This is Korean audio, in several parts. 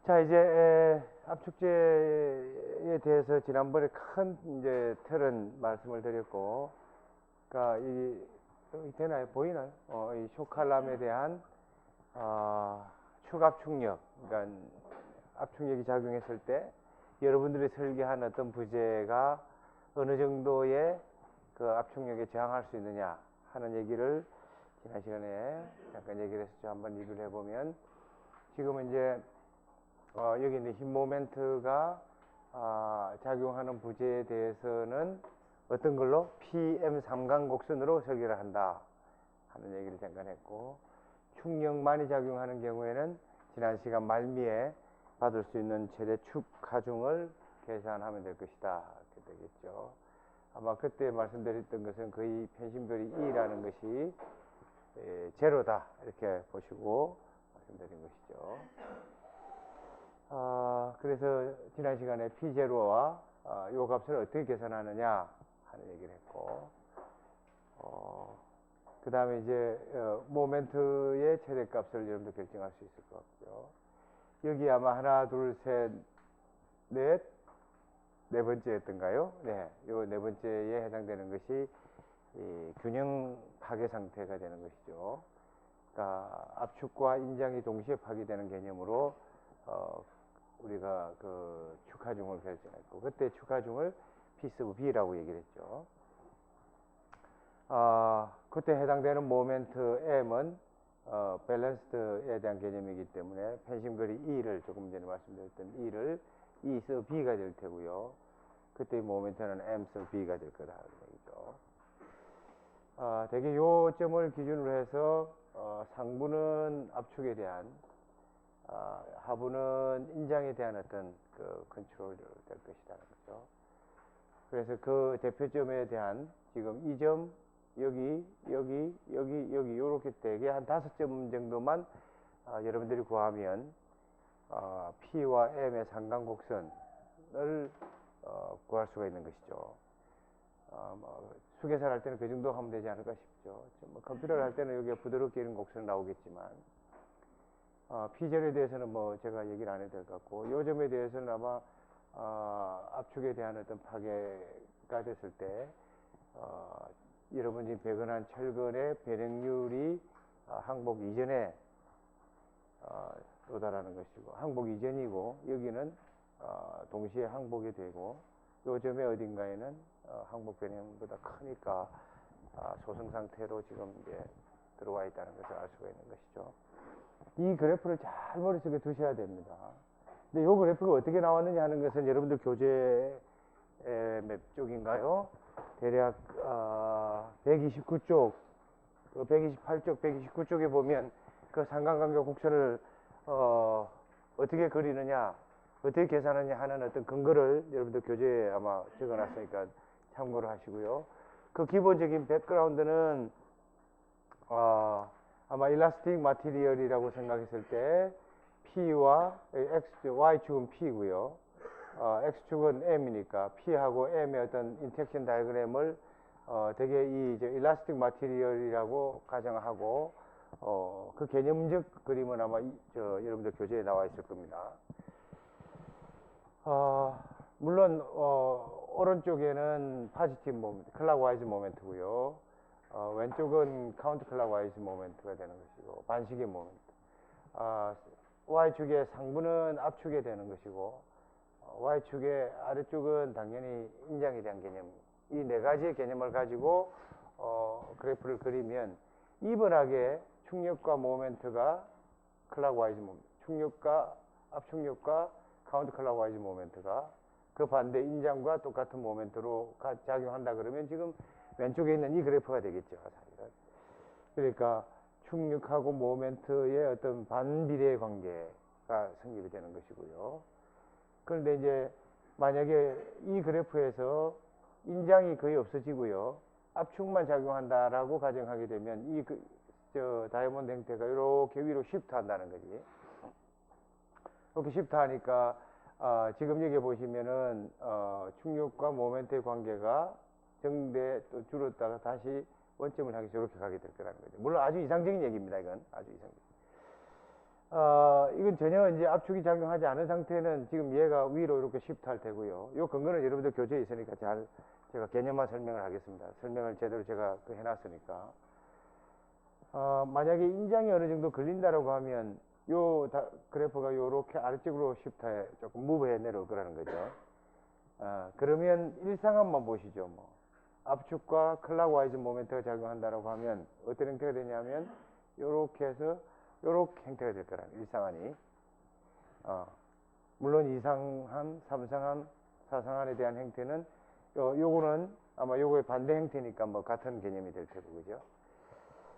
자, 이제 압축제에 대해서 지난번에 큰 이제 틀은 말씀을 드렸고, 그러니까 되나요? 보이나요? 이 쇼칼람에 대한 축압축력, 그러니까 압축력이 작용했을 때 여러분들이 설계한 어떤 부재가 어느 정도의 그 압축력에 저항할 수 있느냐 하는 얘기를 지난 시간에 잠깐 얘기를 해서 좀 한번 리뷰를 해보면, 지금은 이제 여기 있는 힘 모멘트가 작용하는 부재에 대해서는 어떤 걸로 PM 삼각곡선으로 설계를 한다 하는 얘기를 잠깐 했고, 축력만이 작용하는 경우에는 지난 시간 말미에 받을 수 있는 최대 축 하중을 계산하면 될 것이다, 이렇게 되겠죠. 아마 그때 말씀드렸던 것은 거의 편심들이 2라는 것이 제로다 이렇게 보시고 말씀드린 것이죠. 그래서 지난 시간에 P0와 요 값을 어떻게 계산하느냐 하는 얘기를 했고, 그 다음에 이제 모멘트의 최대값을 여러분들 결정할 수 있을 것 같고요. 여기 아마 하나, 둘, 셋, 넷, 네 번째였던가요? 네, 요 네 번째에 해당되는 것이 이 균형 파괴 상태가 되는 것이죠. 그러니까 압축과 인장이 동시에 파괴되는 개념으로 우리가 그 축하중을 결정했고, 그때 축하중을 P sub B라고 얘기를 했죠. 그때 해당되는 모멘트 M은 밸런스드에 대한 개념이기 때문에 펜심거리 E를 조금 전에 말씀드렸던 E를 E sub B가 될 테고요. 그때 모멘트는 M sub B가 될 거다 하는 얘기죠. 대개 요 점을 기준으로 해서 상부는 압축에 대한, 하부는 인장에 대한 어떤 그 컨트롤 될 것이라는 거죠. 그래서 그 대표점에 대한 지금 이 점, 여기 이렇게 되게 한 5점 정도만 여러분들이 구하면 P와 M의 상관곡선을 구할 수가 있는 것이죠. 수계산 할 때는 그 정도 하면 되지 않을까 싶죠. 뭐 컴퓨터를 할 때는 여기에 부드럽게 이런 곡선 나오겠지만, P0에 대해서는 뭐 제가 얘기를 안 해도 될 것 같고, 요 점에 대해서는 아마 압축에 대한 어떤 파괴가 됐을 때 여러분이 배근한 철근의 배력률이 항복 이전에 도달하는 것이고, 항복 이전이고 여기는 동시에 항복이 되고, 요 점의 어딘가에는 항복 배력보다 크니까 소성 상태로 지금 이제 들어와 있다는 것을 알 수가 있는 것이죠. 이 그래프를 잘 머릿속에 두셔야 됩니다. 근데 이 그래프가 어떻게 나왔느냐 하는 것은 여러분들 교재 몇 쪽인가요? 대략 129쪽, 128쪽, 129쪽에 보면 그 상관관계 곡선을 어떻게 그리느냐, 어떻게 계산하느냐 하는 어떤 근거를 여러분들 교재에 아마 적어놨으니까 참고를 하시고요. 그 기본적인 백그라운드는 아마 일라스틱 마티리얼이라고 생각했을 때 P와 Y축은 P고요. X축은 M이니까 P하고 M의 어떤 인터랙션 다이어그램을 되게 이 일라스틱 마티리얼이라고 가정하고, 그 개념적 그림은 아마 여러분들 교재에 나와 있을 겁니다. 물론 오른쪽에는 파지티브 모멘트, 클락와이즈 모멘트고요. 왼쪽은 카운트 클락와이즈 모멘트가 되는 것이고, 반시계 모멘트. Y축의 상부는 압축이 되는 것이고, Y축의 아래쪽은 당연히 인장에 대한 개념. 이 네 가지의 개념을 가지고 그래프를 그리면 이번하게 축력과 모멘트가 클락와이즈 모멘트, 축력과 압축력과 카운트 클락와이즈 모멘트가 그 반대 인장과 똑같은 모멘트로 작용한다 그러면 지금 왼쪽에 있는 이 그래프가 되겠죠, 사실은. 그러니까 축력하고 모멘트의 어떤 반비례 관계가 성립이 되는 것이고요. 그런데 이제 만약에 이 그래프에서 인장이 거의 없어지고요, 압축만 작용한다라고 가정하게 되면 이 다이아몬드 형태가 이렇게 위로 시프트 한다는 거지. 이렇게 시프트 하니까 지금 여기 보시면은 축력과 모멘트의 관계가 정대 또 줄었다가 다시 원점을 향해서 이렇게 가게 될 거라는 거죠. 물론 아주 이상적인 얘기입니다. 이건 아주 이상적. 이건 전혀 이제 압축이 작용하지 않은 상태는 지금 얘가 위로 이렇게 시프트할 테고요. 요 근거는 여러분들 교재에 있으니까 잘 제가 개념만 설명을 하겠습니다. 설명을 제대로 제가 해놨으니까. 만약에 인장이 어느 정도 걸린다라고 하면 그래프가 요렇게 아래쪽으로 시프트해 조금 무브해 내려올 거라는 거죠. 그러면 일상함만 보시죠. 뭐 압축과 클락와이즈 모멘트가 작용한다라고 하면 어떤 형태가 되냐면 요렇게 해서 요렇게 형태가 될 거라는 일상한이. 물론 이상한, 삼상한, 사상한에 대한 형태는 요거는 아마 요거의 반대 형태니까 뭐 같은 개념이 될 테고, 그죠?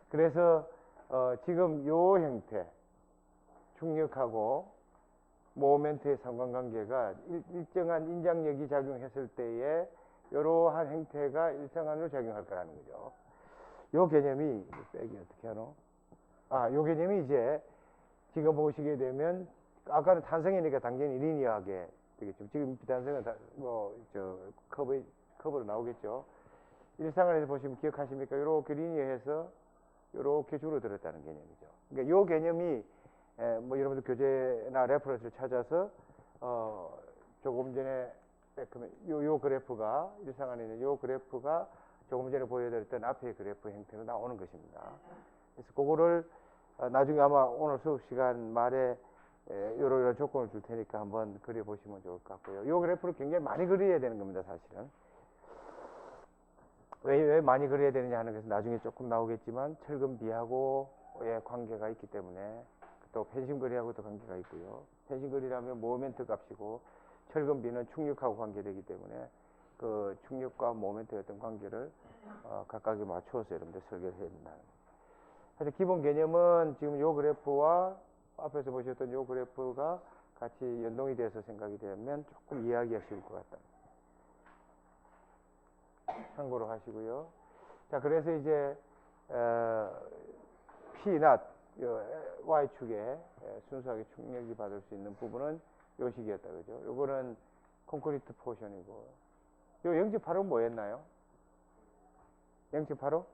그래서 지금 요 형태 충격하고 모멘트의 상관관계가 일정한 인장력이 작용했을 때에 이러한 형태가 일상한으로 작용할 거라는 거죠. 요 개념이 빼기 어떻게 하노? 요 개념이 이제 지금 보시게 되면 아까는 탄성이니까 당연히 리니어하게 되겠죠. 지금 비탄성은 커브로 나오겠죠. 일상한에서 보시면 기억하십니까? 이렇게 리니어해서 이렇게 줄어들었다는 개념이죠. 그러니까 요 개념이 뭐 여러분들 교재나 레퍼런스를 찾아서 조금 전에 요 그래프가 일상안에 있는 요 그래프가 조금 전에 보여드렸던 앞의 그래프 형태로 나오는 것입니다. 그래서 그거를 나중에 아마 오늘 수업 시간 말에 이런 조건을 줄 테니까 한번 그려보시면 좋을 것 같고요. 요 그래프를 굉장히 많이 그려야 되는 겁니다, 사실은. 왜 많이 그려야 되느냐 하는 것은 나중에 조금 나오겠지만 철근비하고의 관계가 있기 때문에 또 펜싱거리하고도 관계가 있고요. 펜싱거리라면 모멘트 값이고 철근비는 충격하고 관계되기 때문에 그 충격과 모멘트의 어떤 관계를 각각에 맞추어서 여러분들 설계를 해야 된다는 거예요. 사실 기본 개념은 지금 요 그래프와 앞에서 보셨던 요 그래프가 같이 연동이 돼서 생각이 되면 조금 이해하기가 쉬울 것 같다. 참고로 하시고요. 자, 그래서 이제 P-not Y축에 순수하게 충격이 받을 수 있는 부분은 요 식이었다, 그죠? 요거는 콘크리트 포션이고, 요 0.85는 뭐였나요? 0.85?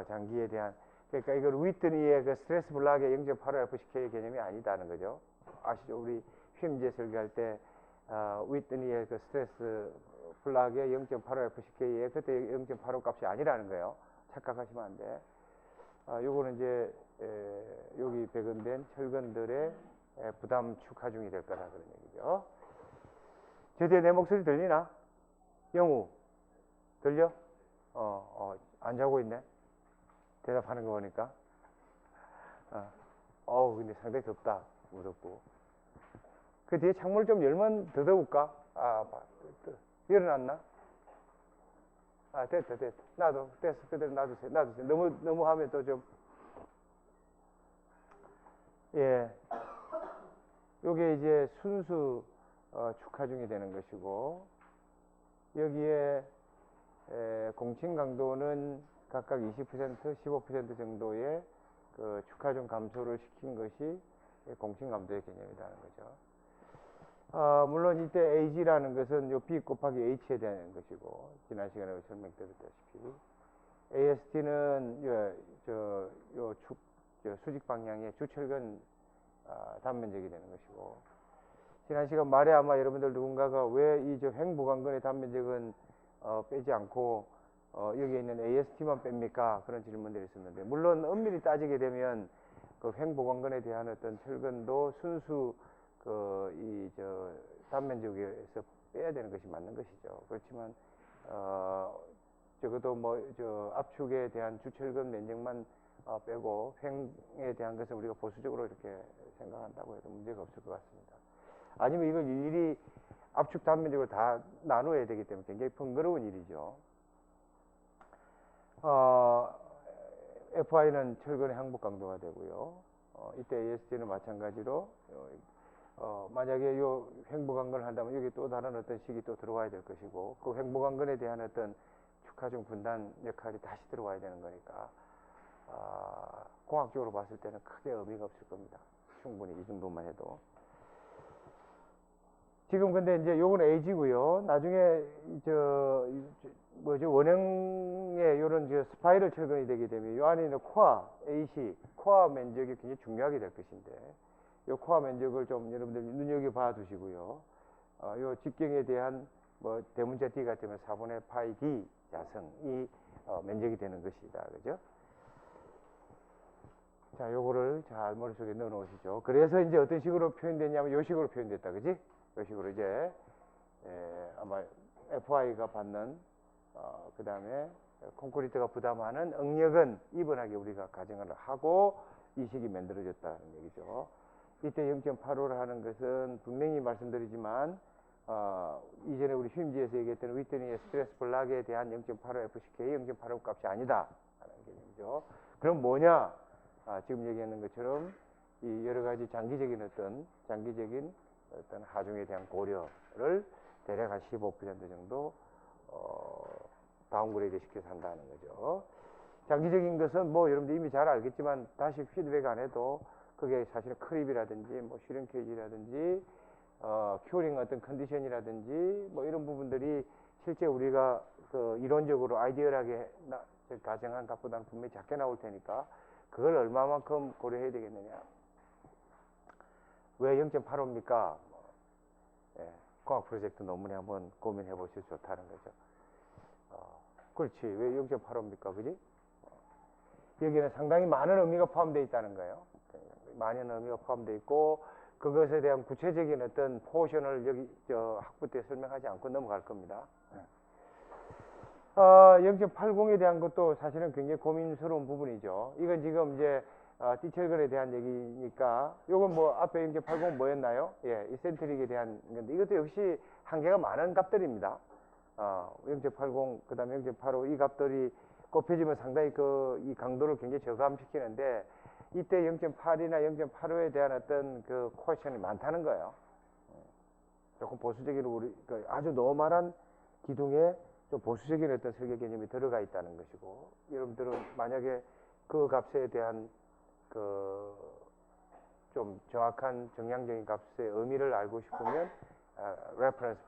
장기에 대한, 그러니까 이걸 윗드니의 그 스트레스 블락의 0.85 FCK의 개념이 아니다는 거죠. 아시죠? 우리 휘임제 설계할 때 윗드니의 그 스트레스 블락의 0.85 FCK의 그때 0.85 값이 아니라는 거예요. 착각하시면 안 돼. 요거는 이제 여기 배근된 철근들의 부담축 하중이 될 거다 그런 얘기죠. 제대로 내 목소리 들리나? 영우 들려? 안 자고 있네. 대답하는 거 보니까. 근데 상당히 덥다. 무덥고. 그 뒤에 창문을 좀 열면 더 더울까? 열어놨나? 됐다. 됐어. 그대로 놔두세요. 너무 하면 또 좀. 예. 요게 이제 순수 축하중이 되는 것이고, 여기에 공칭 강도는 각각 20%, 15% 정도의 그 축하중 감소를 시킨 것이 공칭 감도의 개념이라는 거죠. 물론 이때 AG라는 것은 요 B 곱하기 H에 대한 것이고, 지난 시간에 설명드렸다시피, AST는 수직 방향의 주철근 단면적이 되는 것이고, 지난 시간 말에 아마 여러분들 누군가가 왜 이 횡보강근의 단면적은 빼지 않고 여기에 있는 AST만 뺍니까? 그런 질문들이 있었는데, 물론 엄밀히 따지게 되면 그 횡보강근에 대한 어떤 철근도 순수 단면적에서 빼야 되는 것이 맞는 것이죠. 그렇지만 적어도 압축에 대한 주철근 면적만 빼고 횡에 대한 것은 우리가 보수적으로 이렇게 생각한다고 해도 문제가 없을 것 같습니다. 아니면 이걸 일일이 압축 단면적으로 다 나누어야 되기 때문에 굉장히 번거로운 일이죠. FI는 철근의 항복 강도가 되고요. 이때 AST는 마찬가지로 만약에 요 횡보강근을 한다면 여기 또 다른 어떤 식이 또 들어와야 될 것이고, 그 횡보강근에 대한 어떤 축하중 분단 역할이 다시 들어와야 되는 거니까 공학적으로 봤을 때는 크게 의미가 없을 겁니다. 충분히 이 정도만 해도. 지금 근데 이제 요건 A지고요. 나중에 뭐죠, 원형의 요런 스파이럴 철근이 되게 되면 요 안에 있는 코어 AC 코어 면적이 굉장히 중요하게 될 것인데, 요 코어 면적을 좀 여러분들 눈여겨 봐 두시고요. 요 직경에 대한 뭐 대문자 D 같으면 4분의 파이 D 자성이 면적이 되는 것이다. 그죠? 자, 요거를 잘 머릿속에 넣어 놓으시죠. 그래서 이제 어떤 식으로 표현되냐면 요 식으로 표현됐다. 그지? 요 식으로 이제 아마 FI가 받는 그 다음에 콘크리트가 부담하는 응력은 이번하게 우리가 가정을 하고 이 식이 만들어졌다는 얘기죠. 이때 0.85를 하는 것은 분명히 말씀드리지만 이전에 우리 휴임지에서 얘기했던 휘트니의 스트레스 블락에 대한 0.85 FCK 0.85 값이 아니다 하는 개념이죠. 그럼 뭐냐? 지금 얘기하는 것처럼 이 여러 가지 장기적인 어떤 하중에 대한 고려를 대략 한 15% 정도 다운그레이드 시켜서 한다는 거죠. 장기적인 것은 뭐 여러분들 이미 잘 알겠지만 다시 피드백 안 해도 그게 사실은 크립이라든지 뭐 슈링케이지라든지 큐어링 어떤 컨디션이라든지 뭐 이런 부분들이 실제 우리가 그 이론적으로 아이디얼하게 가정한 값보다는 분명히 작게 나올 테니까 그걸 얼마만큼 고려해야 되겠느냐. 왜 0.85입니까? 과학 프로젝트 논문에 한번 고민해 보실 수 좋다는 거죠. 그렇지. 왜 0.85입니까? 그지? 여기는 상당히 많은 의미가 포함되어 있다는 거예요. 많은 의미가 포함되어 있고, 그것에 대한 구체적인 어떤 포션을 여기 학부 때 설명하지 않고 넘어갈 겁니다. 0.80에 대한 것도 사실은 굉장히 고민스러운 부분이죠. 이건 지금 이제 띠철근에 대한 얘기니까, 요건 뭐 앞에 0.80은 뭐였나요? 예, 이 센트릭에 대한 건데, 이것도 역시 한계가 많은 값들입니다. 0.80, 그 다음에 0.85, 이 값들이 곱해지면 상당히 이 강도를 굉장히 저감시키는데, 이때 0.8이나 0.85에 대한 어떤 그 퀘션이 많다는 거예요. 조금 보수적인 아주 노멀한 기둥에 좀 보수적인 어떤 설계 개념이 들어가 있다는 것이고, 여러분들은 만약에 그 값에 대한 좀 정확한 정량적인 값의 의미를 알고 싶으면 레퍼런스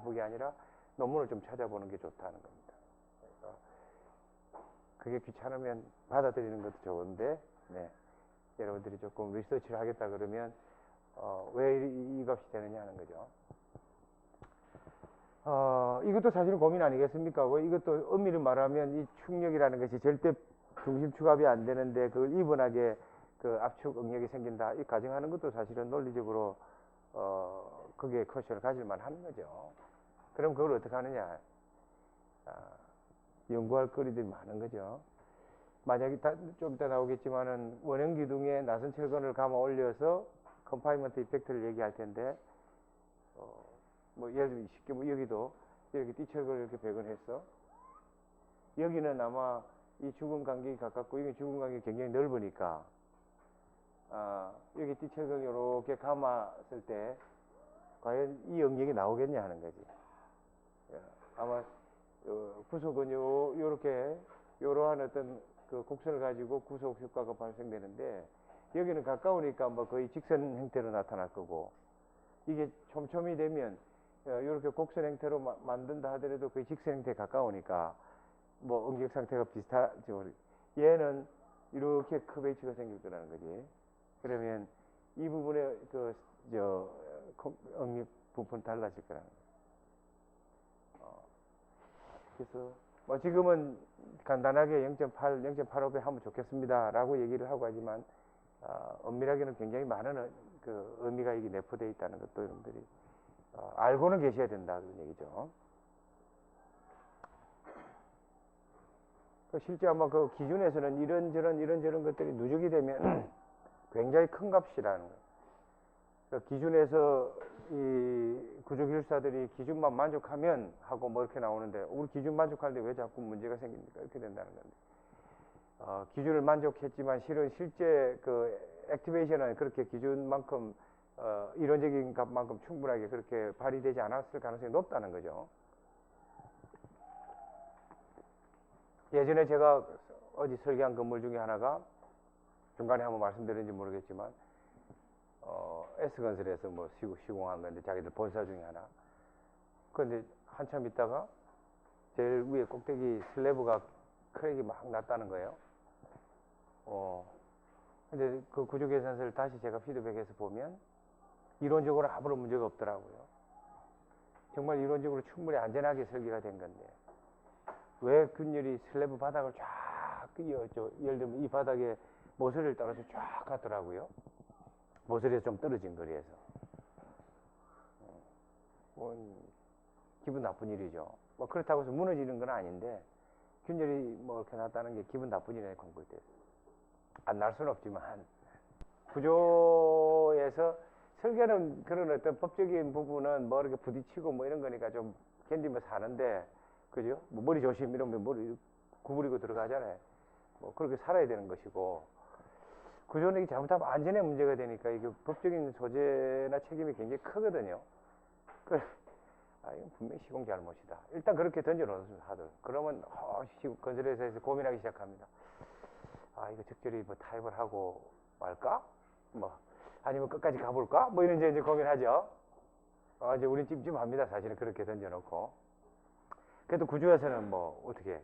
북이 아니라 논문을 좀 찾아보는 게 좋다는 겁니다. 그러니까 그게 귀찮으면 받아들이는 것도 좋은데, 네. 여러분들이 조금 리서치를 하겠다 그러면 왜 이 값이 되느냐 하는 거죠. 이것도 사실은 고민 아니겠습니까? 이것도 엄밀히 말하면 이 충력이라는 것이 절대 중심축압이 안 되는데 그걸 이분하게 그 압축 응력이 생긴다. 이 가정하는 것도 사실은 논리적으로 그게 퀘션을 가질만 하는 거죠. 그럼 그걸 어떻게 하느냐? 연구할 거리들이 많은 거죠. 만약에 좀 이따 나오겠지만은 원형 기둥에 나선 철근을 감아 올려서 컨파인먼트 이펙트를 얘기할 텐데, 뭐 예를 들면 쉽게 뭐 여기도 이렇게 띠철근을 이렇게 배건했어. 여기는 아마 이 죽음 간격이 가깝고 여기 죽음 간격이 굉장히 넓으니까 여기 띠철근을 이렇게 감았을 때 과연 이 응력이 나오겠냐 하는 거지. 아마 구속은 요렇게 요러한 어떤 그 곡선을 가지고 구속 효과가 발생되는데, 여기는 가까우니까 뭐 거의 직선 형태로 나타날 거고, 이게 촘촘히 되면 이렇게 곡선 형태로 만든다 하더라도 거의 직선 형태에 가까우니까 뭐 응격 상태가 비슷하죠. 얘는 이렇게 커베이처가 생길 거라는 거지. 그러면 이 부분에 응력 부분 달라질 거라는 거예요. 그래서 뭐 지금은 간단하게 0.8, 0.85배 하면 좋겠습니다 라고 얘기를 하고 하지만 엄밀하게는 굉장히 많은 그 의미가 이게 내포되어 있다는 것도 여러분들이 알고는 계셔야 된다 그런 얘기죠. 실제 아마 그 기준에서는 이런저런 것들이 누적이 되면 굉장히 큰 값이라는 거예요. 그러니까 기준에서 이 구조기술사들이 기준만 만족하면 하고 뭐 이렇게 나오는데, 우리 기준 만족하는데 왜 자꾸 문제가 생깁니까? 이렇게 된다는 건데, 기준을 만족했지만 실제 그 액티베이션은 그렇게 기준만큼 이론적인 값만큼 충분하게 그렇게 발휘되지 않았을 가능성이 높다는 거죠. 예전에 제가 어디 설계한 건물 중에 하나가 중간에 한번 말씀드렸는지 모르겠지만 S건설에서 뭐 시공한 건데 자기들 본사 중에 하나. 그런데 한참 있다가 제일 위에 꼭대기 슬래브가 크랙이 막 났다는 거예요. 근데 그 구조 계산서를 다시 제가 피드백해서 보면 이론적으로 아무런 문제가 없더라고요. 정말 이론적으로 충분히 안전하게 설계가 된 건데 왜 균열이 슬래브 바닥을 쫙 끼었죠. 예를 들면 이 바닥에 모서리를 따라서 쫙 갔더라고요. 모서리에서 좀 떨어진 거리에서. 기분 나쁜 일이죠. 뭐 그렇다고 해서 무너지는 건 아닌데 균열이 뭐 이렇게 났다는 게 기분 나쁜 일이네. 콘크리트에서 안 날 수는 없지만 구조에서 설계는 그런 어떤 법적인 부분은 뭐 이렇게 부딪히고 뭐 이런 거니까 좀 견디면 사는데, 그죠? 뭐 머리 조심 이러면 머리 구부리고 들어가잖아요. 뭐 그렇게 살아야 되는 것이고, 구조는 이게 잘못하면 안전에 문제가 되니까 이게 법적인 소재나 책임이 굉장히 크거든요. 이건 분명히 시공 잘못이다. 일단 그렇게 던져놓습니다, 하들. 그러면 건설회사에서 고민하기 시작합니다. 이거 적절히 뭐 타협을 하고 말까? 뭐 아니면 끝까지 가볼까? 뭐 이런 이제 고민하죠. 이제 우린 찜찜합니다, 사실은. 그렇게 던져놓고. 그래도 구조에서는 뭐 어떻게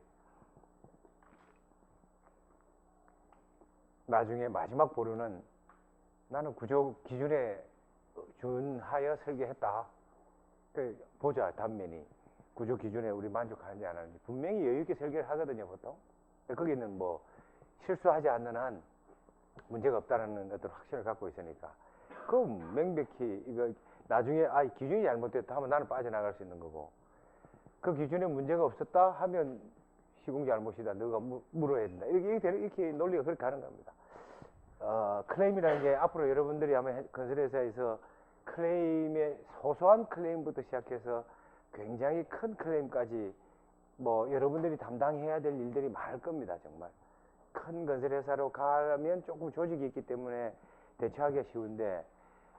나중에 마지막 보류는 나는 구조 기준에 준하여 설계했다. 보자, 단면이 구조 기준에 우리 만족하는지 안 하는지. 분명히 여유 있게 설계를 하거든요, 보통. 거기는 뭐 실수하지 않는 한 문제가 없다는 어떤 확신을 갖고 있으니까. 그럼 명백히 이거 나중에 기준이 잘못됐다 하면 나는 빠져나갈 수 있는 거고, 그 기준에 문제가 없었다 하면 시공 잘못이다, 너가 물어야 된다, 이렇게 논리가 그렇게 가는 겁니다. 클레임이라는 게 앞으로 여러분들이 아마 건설회사에서 클레임의 소소한 클레임부터 시작해서 굉장히 큰 클레임까지 뭐 여러분들이 담당해야 될 일들이 많을 겁니다. 정말 큰 건설회사로 가면 조금 조직이 있기 때문에 대처하기가 쉬운데,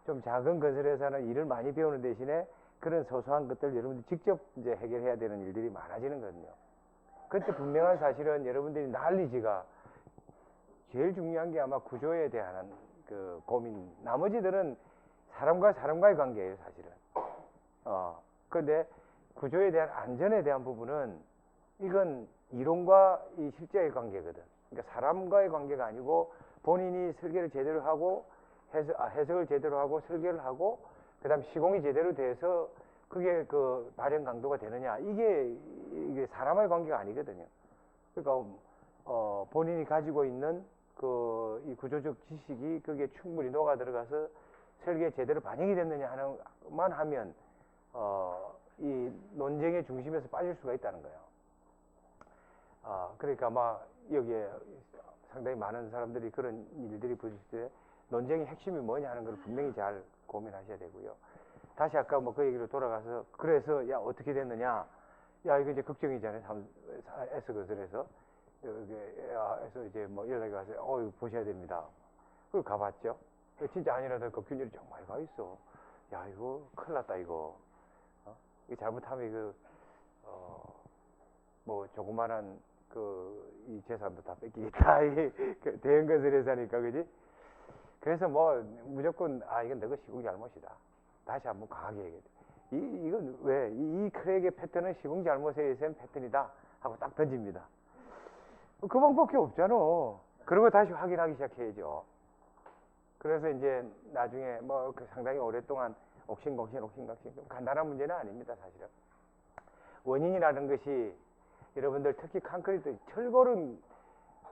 좀 작은 건설회사는 일을 많이 배우는 대신에 그런 소소한 것들 여러분들이 직접 이제 해결해야 되는 일들이 많아지는 거거든요. 그때 분명한 사실은 여러분들이 난리지가 제일 중요한 게 아마 구조에 대한 그 고민. 나머지들은 사람과의 관계예요, 사실은. 근데 구조에 대한 안전에 대한 부분은 이건 이론과 이 실제의 관계거든. 그러니까 사람과의 관계가 아니고 본인이 설계를 제대로 하고 해석을 제대로 하고 설계를 하고 그다음 시공이 제대로 돼서 그게 그 발현 강도가 되느냐, 이게 사람의 관계가 아니거든요. 그러니까 본인이 가지고 있는 이 구조적 지식이 그게 충분히 녹아 들어가서 설계에 제대로 반영이 됐느냐 하나만 하면 이 논쟁의 중심에서 빠질 수가 있다는 거예요. 그러니까 아마 여기에 상당히 많은 사람들이 그런 일들이 부딪힐 때 논쟁의 핵심이 뭐냐 하는 걸 분명히 잘 고민하셔야 되고요. 다시 아까 뭐 그 얘기로 돌아가서, 그래서 어떻게 됐느냐, 이거 이제 걱정이잖아요. S건설에서 그래서 이제 뭐 연락이 와서 이거 보셔야 됩니다. 그걸 가봤죠. 진짜 아니라도 그 균열이 정말 가 있어. 이거 큰일 났다, 이거. 이거 잘못하면 뭐 조그만한 이 재산도 다 뺏기겠다. 그 대형 건설회사니까, 그지? 그래서 뭐 무조건 이건 너가 시공 잘못이다. 다시 한번 강하게 얘기해. 이건 왜? 이 크랙의 패턴은 시공 잘못에 의한 패턴이다 하고 딱 던집니다. 그 방법밖에 없잖아. 그러고 다시 확인하기 시작해야죠. 그래서 이제 나중에 뭐 상당히 오랫동안 옥신각신 간단한 문제는 아닙니다, 사실은. 원인이라는 것이 여러분들 특히 콘크리트, 철골은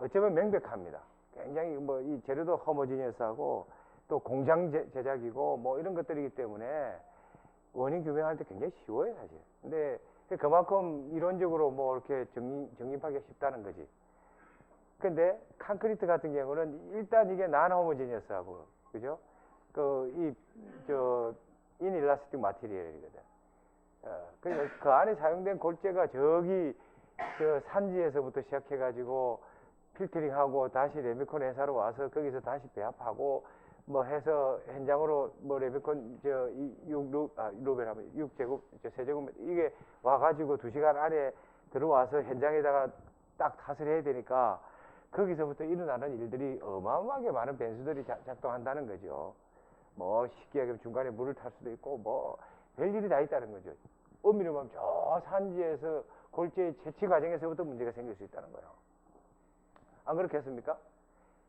어쩌면 명백합니다. 굉장히 뭐 이 재료도 호모지니어스하고 또 공장 제작이고 뭐 이런 것들이기 때문에 원인 규명할 때 굉장히 쉬워요, 사실. 근데 그만큼 이론적으로 뭐 이렇게 정립하기가 쉽다는 거지. 근데 콘크리트 같은 경우는 일단 이게 난호모지니어스하고, 그죠? 인일라스틱 마티리얼이거든. 그러니까 그 안에 사용된 골재가 저기 산지에서부터 시작해가지고 필터링하고 다시 레미콘 회사로 와서 거기서 다시 배합하고 뭐 해서 현장으로 뭐 레미콘 6제곱, 세제곱 이게 와가지고 2시간 안에 들어와서 현장에다가 딱 탓을 해야 되니까 거기서부터 일어나는 일들이 어마어마하게 많은 변수들이 작동한다는 거죠. 뭐 쉽게 얘기하면 중간에 물을 탈 수도 있고 뭐 별일이 다 있다는 거죠. 엄밀히 말하면 저 산지에서 골재의 채취 과정에서부터 문제가 생길 수 있다는 거예요. 안 그렇겠습니까?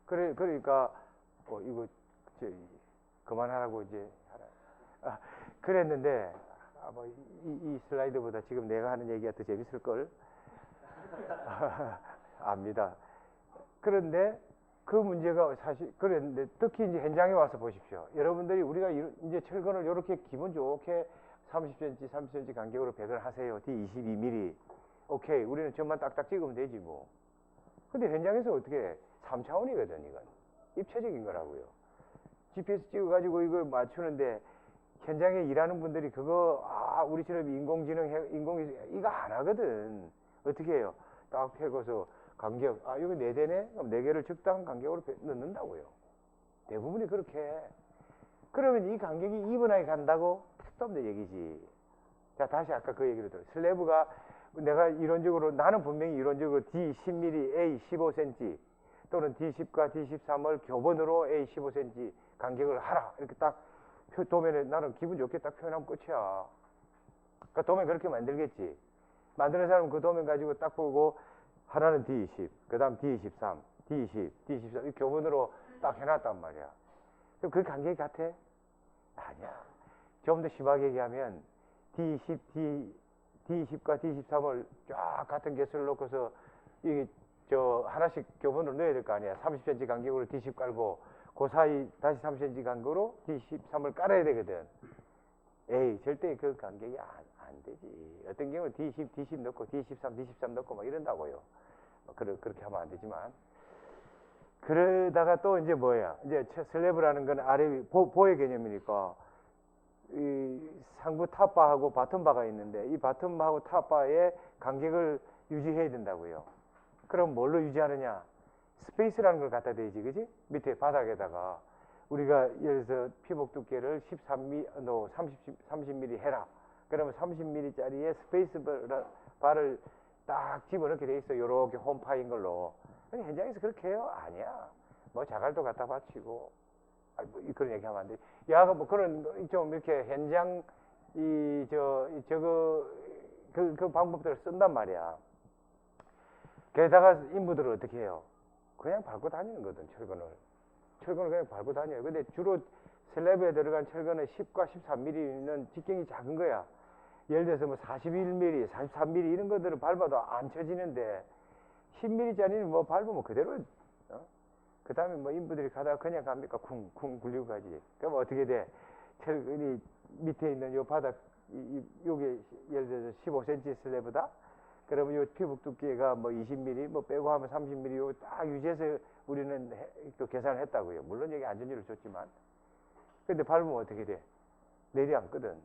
그러니까 이거 그만하라고 이제 하라. 그랬는데 이 슬라이드보다 지금 내가 하는 얘기가 더 재밌을 걸 압니다. 그런데 그 문제가 사실 그랬는데 특히 이제 현장에 와서 보십시오. 여러분들이 우리가 이제 철근을 이렇게 기분 좋게 30cm, 30cm 간격으로 배관을 하세요. D22mm. 오케이. 우리는 점만 딱딱 찍으면 되지 뭐. 근데 현장에서 어떻게 3차원이거든 이건. 입체적인 거라고요. GPS 찍어가지고 이거 맞추는데 현장에 일하는 분들이 그거 우리처럼 인공지능 이거 안 하거든. 어떻게 해요? 딱 펴고서 간격 이거 4대네? 그럼 4개를 적당한 간격으로 넣는다고요. 대부분이 그렇게 해. 그러면 이 간격이 2분하게 간다고? 택도 없는 얘기지. 자, 다시 아까 그 얘기를 들어요. 슬래브가 내가 이론적으로 나는 분명히 이론적으로 D10mm, A 15cm 또는 D10과 D13을 교본으로 A 15cm 간격을 하라. 이렇게 딱 도면에 나는 기분 좋게 딱 표현하면 끝이야. 그러니까 도면 그렇게 만들겠지. 만드는 사람은 그 도면 가지고 딱 보고 하나는 D20, 그 다음 D23, D20, D13 이 교본으로 딱 해놨단 말이야. 그럼 그 간격이 같아? 아니야. 좀 더 심하게 얘기하면 D20과 D13을 쫙 같은 개수를 놓고서 이게 하나씩 교본으로 넣어야 될 거 아니야. 30cm 간격으로 D10 깔고 그 사이 다시 30cm 간격으로 D13을 깔아야 되거든. 에이, 절대 그 간격이 안 되지. 어떤 경우는 D10 넣고 D13 넣고 막 이런다고요. 그렇게 하면 안 되지만. 그러다가 또 이제 뭐야. 이제 슬래브라는 건 아래 보의 개념이니까 이 상부 탑바하고 바텀바가 있는데 이 바텀바하고 탑바의 간격을 유지해야 된다고요. 그럼 뭘로 유지하느냐? 스페이스라는 걸 갖다 대지, 그지? 밑에 바닥에다가 우리가 예를 들어서 피복 두께를 30mm 해라. 그러면 30mm 짜리의 스페이스 바를 딱 집어넣게 돼 있어. 요렇게 홈파인 걸로. 근데 현장에서 그렇게 해요? 아니야. 뭐 자갈도 갖다 받치고 뭐 그런 얘기 하면 안 돼. 야, 뭐 그런 좀 이렇게 현장 그 방법들을 쓴단 말이야. 게다가 인부들은 어떻게 해요? 그냥 밟고 다니는 거든, 철근을 그냥 밟고 다녀요. 근데 주로 슬래브에 들어간 철근은 10과 13mm는 직경이 작은 거야. 예를 들어서 뭐 41mm, 43mm 이런 것들을 밟아도 안 쳐지는데 10mm짜리는 뭐 밟으면 그대로 그 다음에 뭐 인부들이 가다가 그냥 갑니까? 쿵쿵 굴리고 가지. 그럼 어떻게 돼? 철근이 밑에 있는 요 바닥 요게 예를 들어서 15cm 슬래브다? 그러면 요 피복 두께가 뭐 20mm 뭐 빼고 하면 30mm 요 딱 유지해서 우리는 또 계산을 했다고요. 물론 여기 안전지를 줬지만. 근데 밟으면 어떻게 돼? 내리앉거든.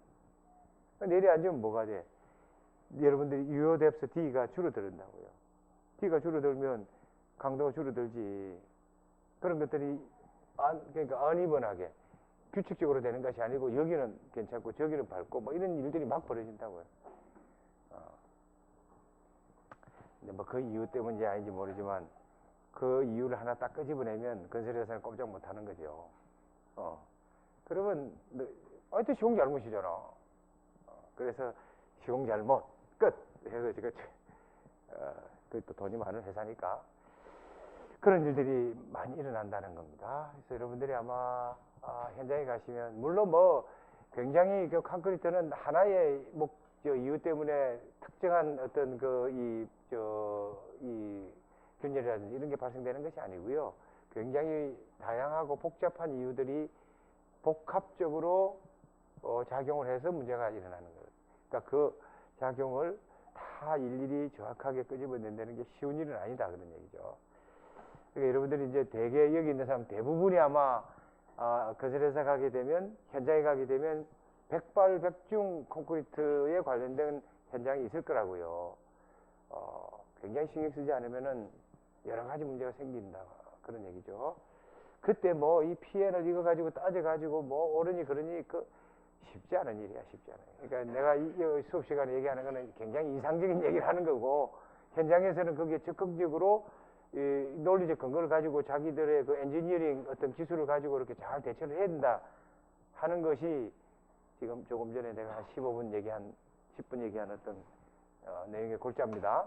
내리앉으면 뭐가 돼? 여러분들이 유효 뎁스 D가 줄어든다고요. D가 줄어들면 강도가 줄어들지. 그런 것들이 그러니까 언이번하게 규칙적으로 되는 것이 아니고 여기는 괜찮고 저기는 밟고 뭐 이런 일들이 막 벌어진다고요. 근데 뭐 그 이유 때문인지 아닌지 모르지만 그 이유를 하나 딱 끄집어내면 건설회사는 꼼짝 못 하는 거죠. 그러면 하여튼 시공잘못이잖아. 그래서 시공잘못 끝 해서 제가 또 돈이 많은 회사니까 그런 일들이 많이 일어난다는 겁니다. 그래서 여러분들이 아마 현장에 가시면 물론 뭐 굉장히 그 콘크리트는 하나의 이유 때문에 특정한 어떤 이 균열이라든지 이런 게 발생되는 것이 아니고요. 굉장히 다양하고 복잡한 이유들이 복합적으로 작용을 해서 문제가 일어나는 거예요. 그러니까 그 작용을 다 일일이 정확하게 끄집어낸다는 게 쉬운 일은 아니다 그런 얘기죠. 그러니까 여러분들이 이제 대개 여기 있는 사람 대부분이 아마 건설회사 가게 되면 현장에 가게 되면 백발백중 콘크리트에 관련된 현장이 있을 거라고요. 굉장히 신경 쓰지 않으면은 여러 가지 문제가 생긴다 그런 얘기죠. 그때 뭐 이 피해를 이거 가지고 따져가지고 뭐 옳으니 그러니 쉽지 않은 일이야, 쉽지 않아요. 그러니까 내가 이 수업 시간에 얘기하는 거는 굉장히 이상적인 얘기를 하는 거고 현장에서는 그게 적극적으로 이 논리적 근거를 가지고 자기들의 그 엔지니어링 어떤 기술을 가지고 이렇게 잘 대처를 해야 된다. 하는 것이 지금 조금 전에 내가 한 15분 얘기한 10분 얘기한 어떤 내용의 골자입니다.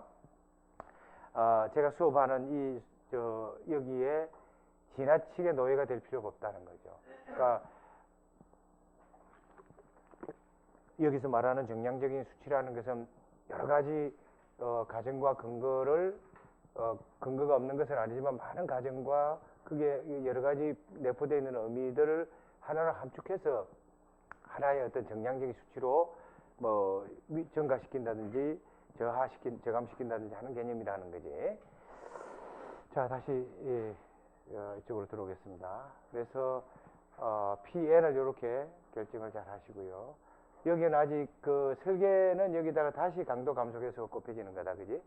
제가 수업하는 여기에 지나치게 노예가 될 필요가 없다는 거죠. 그러니까 여기서 말하는 정량적인 수치라는 것은 여러 가지 가정과 근거가 없는 것은 아니지만 많은 가정과 그게 여러 가지 내포되어 있는 의미들을 하나로 함축해서 하나의 어떤 정량적인 수치로 뭐 증가시킨다든지 저감시킨다든지 하는 개념이라는 거지. 자, 다시 이쪽으로 들어오겠습니다. 그래서 PN을 이렇게 결정을 잘 하시고요. 여기는 아직 그 설계는 여기다가 다시 강도 감소계수가 곱해지는 거다, 그지?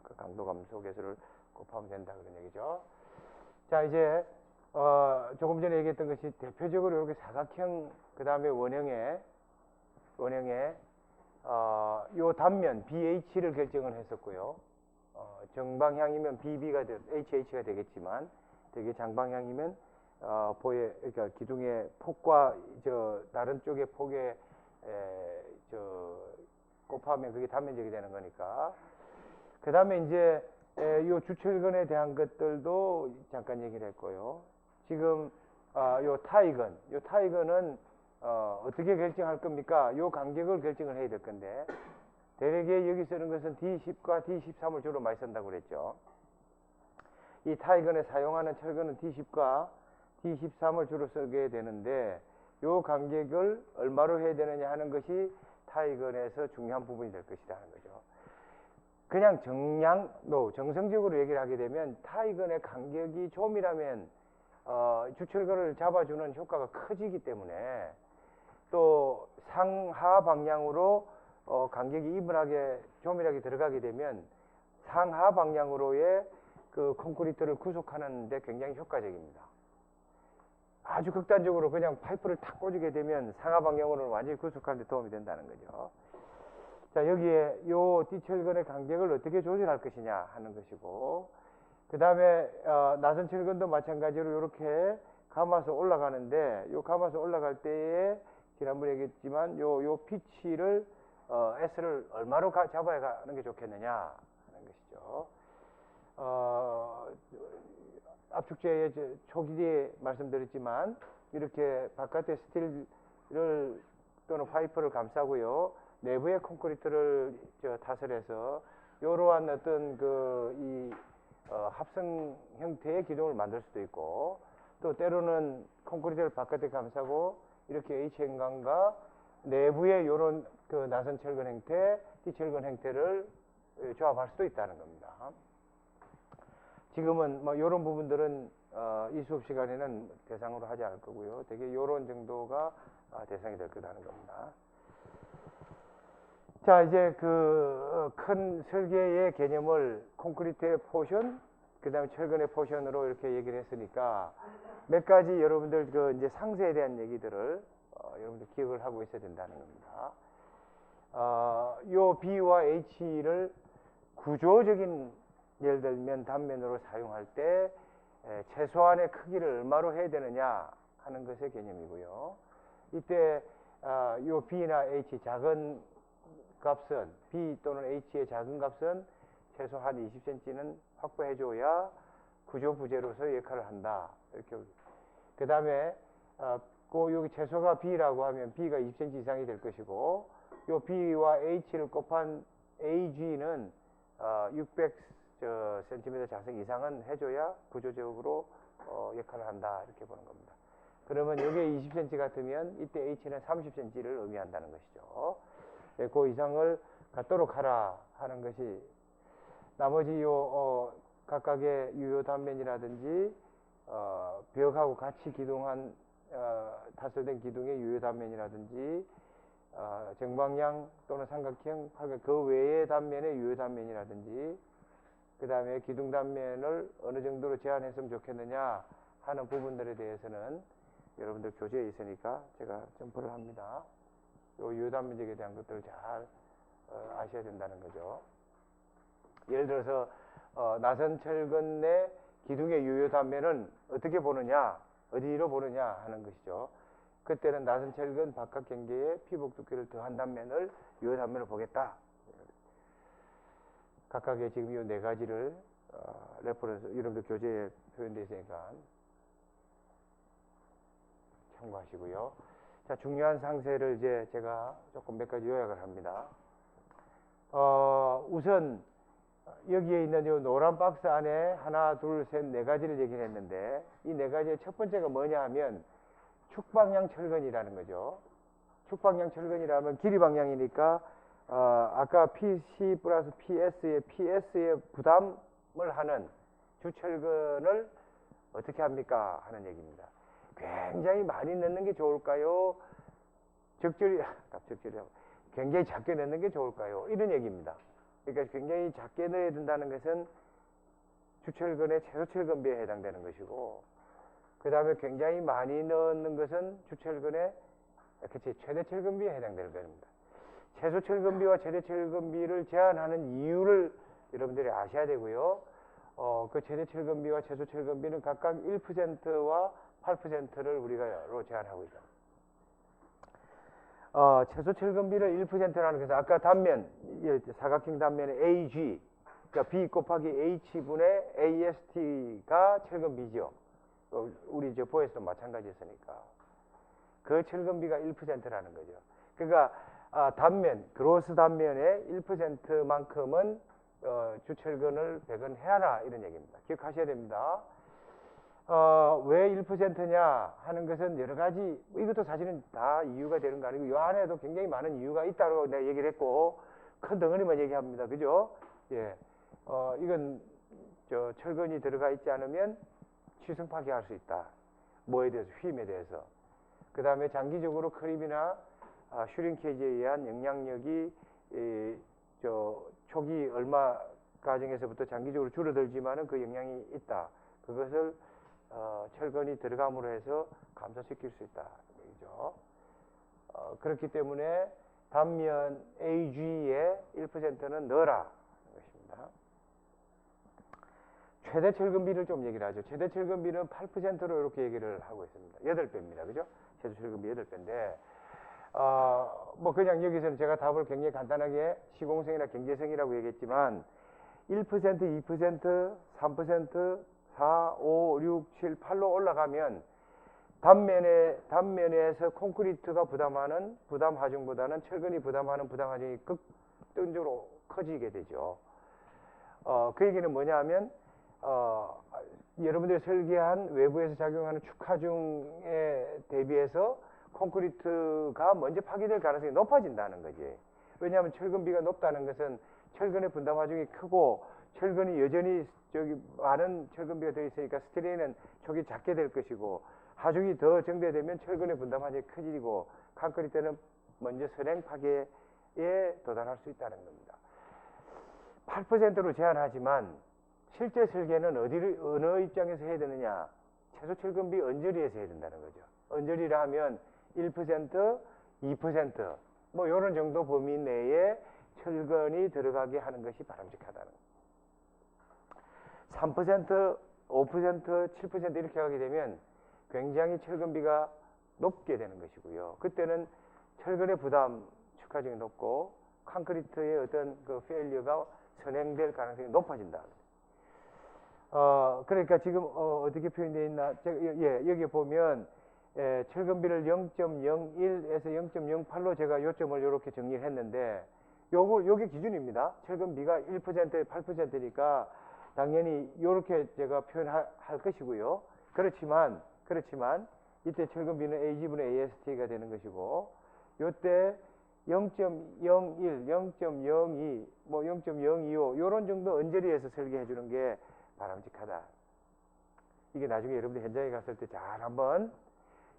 그 강도 감소계수를 곱하면 된다 그런 얘기죠. 자, 이제 조금 전에 얘기했던 것이 대표적으로 이렇게 사각형, 그 다음에 원형에 요 단면 BH를 결정을 했었고요. 정방향이면 BB가 HH가 되겠지만 되게 장방향이면 그러니까 기둥의 폭과 다른 쪽의 폭의 곱하면 그게 단면적이 되는 거니까. 그 다음에 이제 요 주철근에 대한 것들도 잠깐 얘기를 했고요. 지금 요 타이건은 어떻게 결정할 겁니까? 요 간격을 결정을 해야 될 건데, 대개 여기 쓰는 것은 D10과 D13을 주로 많이 쓴다고 그랬죠. 이 타이건에 사용하는 철근은 D10과 D13을 주로 쓰게 되는데, 요 간격을 얼마로 해야 되느냐 하는 것이 타이건에서 중요한 부분이 될 것이다 하는 거죠. 그냥 정성적으로 얘기를 하게 되면 타이건의 간격이 좀이라면 주철근을 잡아주는 효과가 커지기 때문에, 또 상하 방향으로 간격이 이분하게 조밀하게 들어가게 되면 상하 방향으로의 그 콘크리트를 구속하는 데 굉장히 효과적입니다. 아주 극단적으로 그냥 파이프를 탁 꽂게 되면 상하 방향으로는 완전히 구속하는 데 도움이 된다는 거죠. 자, 여기에 요 D철근의 간격을 어떻게 조절할 것이냐 하는 것이고, 그 다음에 나선철근도 마찬가지로 이렇게 감아서 올라가는데, 요 감아서 올라갈 때에 지난번에 얘기했지만 요 피치를 S를 얼마로 잡아야 가는 게 좋겠느냐 하는 것이죠. 압축제의 초기에 말씀드렸지만 이렇게 바깥에 스틸을 또는 파이프를 감싸고요, 내부에 콘크리트를 타설해서 이러한 어떤 합성 형태의 기둥을 만들 수도 있고, 또 때로는 콘크리트를 바깥에 감싸고 이렇게 H행강과 내부에 이런 그 나선철근 형태, D철근 형태를 조합할 수도 있다는 겁니다. 지금은 뭐 이런 부분들은 이 수업 시간에는 대상으로 하지 않을 거고요. 되게 이런 정도가 대상이 될 거라는 겁니다. 자, 이제 그 큰 설계의 개념을 콘크리트의 포션, 그 다음에 철근의 포션으로 이렇게 얘기를 했으니까 몇 가지 여러분들 그 이제 상세에 대한 얘기들을 여러분들 기억을 하고 있어야 된다는 겁니다. 요 B와 H를 구조적인, 예를 들면 단면으로 사용할 때 최소한의 크기를 얼마로 해야 되느냐 하는 것의 개념이고요. 이때 요 B나 H 작은 값은, B 또는 H의 작은 값은 최소한 20cm는 확보해 줘야 구조 부재로서의 역할을 한다. 이렇게. 그 다음에 여기 최소가 B라고 하면 B가 20cm 이상이 될 것이고, 요 B와 H를 곱한 AG는 600cm 자석 이상은 해줘야 구조적으로 역할을 한다. 이렇게 보는 겁니다. 그러면 여기에 20cm 같으면 이때 H는 30cm를 의미한다는 것이죠. 그 이상을 갖도록 하라 하는 것이, 나머지 각각의 유효 단면이라든지 벽하고 같이 기둥한 타설된 기둥의 유효 단면이라든지 정방향 또는 삼각형, 그 외의 단면의 유효 단면이라든지, 그 다음에 기둥 단면을 어느 정도로 제한했으면 좋겠느냐 하는 부분들에 대해서는 여러분들 교재에 있으니까 제가 점프를 합니다. 요 유효 단면적에 대한 것들을 잘 아셔야 된다는 거죠. 예를 들어서 나선철근 내 기둥의 유효 단면은 어떻게 보느냐, 어디로 보느냐 하는 것이죠. 그때는 나선 철근 바깥 경계에 피복 두께를 더한 단면을 요 단면을 보겠다. 각각의 지금 이 네 가지를 레퍼런스 여러분들 교재에 표현되어 있으니까 참고하시고요. 자, 중요한 상세를 이제 제가 조금 몇 가지 요약을 합니다. 우선 여기에 있는 이 노란 박스 안에 하나, 둘, 셋, 네 가지를 얘기를 했는데 이 네 가지의 첫 번째가 뭐냐 하면 축방향 철근이라는 거죠. 축방향 철근이라면 길이 방향이니까 아까 PC 플러스 PS의 부담을 하는 주철근을 어떻게 합니까? 하는 얘기입니다. 굉장히 많이 넣는 게 좋을까요? 적절히 굉장히 작게 넣는 게 좋을까요? 이런 얘기입니다. 그러니까 굉장히 작게 넣어야 된다는 것은 주철근의 최소철근비에 해당되는 것이고, 그 다음에 굉장히 많이 넣는 것은 주철근의 최대철근비에 해당되는 겁니다. 최소철근비와 최대철근비를 제한하는 이유를 여러분들이 아셔야 되고요. 그 최대철근비와 최소철근비는 각각 1%와 8%를 우리가 제한하고 있다. 최소철근비를 1%라는 것은 아까 단면, 사각형 단면의 AG, 그러니까 B 곱하기 H분의 AST가 철근비죠. 우리 저 보에서도 마찬가지였으니까. 그 철근비가 1%라는 거죠. 그러니까 단면, 그로스 단면의 1%만큼은 주철근을 배건해라 이런 얘기입니다. 기억하셔야 됩니다. 왜 1%냐 하는 것은 여러 가지, 이것도 사실은 다 이유가 되는 거 아니고 이 안에도 굉장히 많은 이유가 있다고 내가 얘기를 했고 큰 덩어리만 얘기합니다. 그죠? 예. 이건 저 철근이 들어가 있지 않으면 취승 파괴할 수 있다. 뭐에 대해서? 휨에 대해서. 그 다음에 장기적으로 크립이나 슈링케이지에 의한 영향력이 초기 얼마 과정에서부터 장기적으로 줄어들지만은 그 영향이 있다. 그것을 철근이 들어감으로 해서 감소시킬 수 있다. 얘기죠. 그렇기 때문에 단면 AG에 1%는 넣어라. 것입니다. 최대 철근비를 좀 얘기를 하죠. 최대 철근비는 8%로 이렇게 얘기를 하고 있습니다. 8배입니다. 그죠? 최대 철근비 8배인데, 뭐 그냥 여기서는 제가 답을 굉장히 간단하게 시공성이나 경제성이라고 얘기했지만 1%, 2%, 3%, 4, 5, 6, 7, 8로 올라가면 단면에서 콘크리트가 부담하는 부담 하중보다는 철근이 부담하는 부담 하중이 극단적으로 커지게 되죠. 그 얘기는 뭐냐 하면 여러분들이 설계한 외부에서 작용하는 축하중에 대비해서 콘크리트가 먼저 파괴될 가능성이 높아진다는 거지. 왜냐하면 철근비가 높다는 것은 철근의 분담 하중이 크고 철근이 여전히 많은 철근비가 되어 있으니까 스트레인은 촉이 작게 될 것이고 하중이 더 정대되면 철근의 분담 하중이 커지고 콘크리트는 먼저 선행 파괴에 도달할 수 있다는 겁니다. 8%로 제한하지만 실제 설계는 어느 입장에서 해야 되느냐? 최소 철근비 언저리에서 해야 된다는 거죠. 언저리라 하면 1%, 2%, 뭐 이런 정도 범위 내에 철근이 들어가게 하는 것이 바람직하다는 겁니다. 3%, 5%, 7% 이렇게 가게 되면 굉장히 철근비가 높게 되는 것이고요. 그때는 철근의 부담, 축하중이 높고 콘크리트의 어떤 그 페일리어가 선행될 가능성이 높아진다. 그러니까 지금 어떻게 표현되어 있나? 여기 보면 철근비를 0.01에서 0.08로 제가 요점을 이렇게 정리를 했는데 요게 기준입니다. 철근비가 1%에 8%니까 당연히 이렇게 제가 표현할 것이고요. 그렇지만 이때 철근비는 AG분의 AST가 되는 것이고 요때 0.01, 0.02, 뭐 0.025 요런 정도 언저리에서 설계해 주는 게 바람직하다. 이게 나중에 여러분들 현장에 갔을 때 잘 한번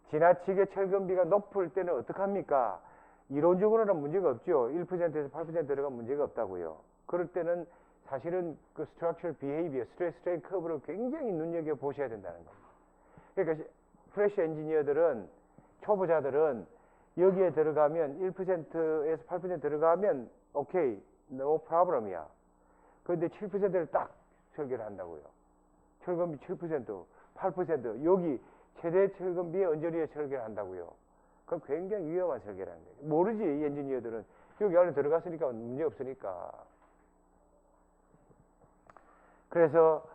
지나치게 철근비가 높을 때는 어떡합니까? 이론적으로는 문제가 없죠. 1%에서 8% 들어가면 문제가 없다고요. 그럴 때는 사실은 그 structural behavior, 스트레스 스트레인 커브를 굉장히 눈여겨 보셔야 된다는 겁니다. 그러니까 프레시 엔지니어들은 초보자들은 여기에 들어가면 1%에서 8% 들어가면 오케이, no problem이야. 그런데 7%를 딱 설계를 한다고요. 철근비 7%, 8%, 여기 최대 철근비의 언저리에 설계를 한다고요. 그럼 굉장히 위험한 설계라는 거예요. 모르지, 이 엔지니어들은. 여기 안에 들어갔으니까 문제 없으니까. 그래서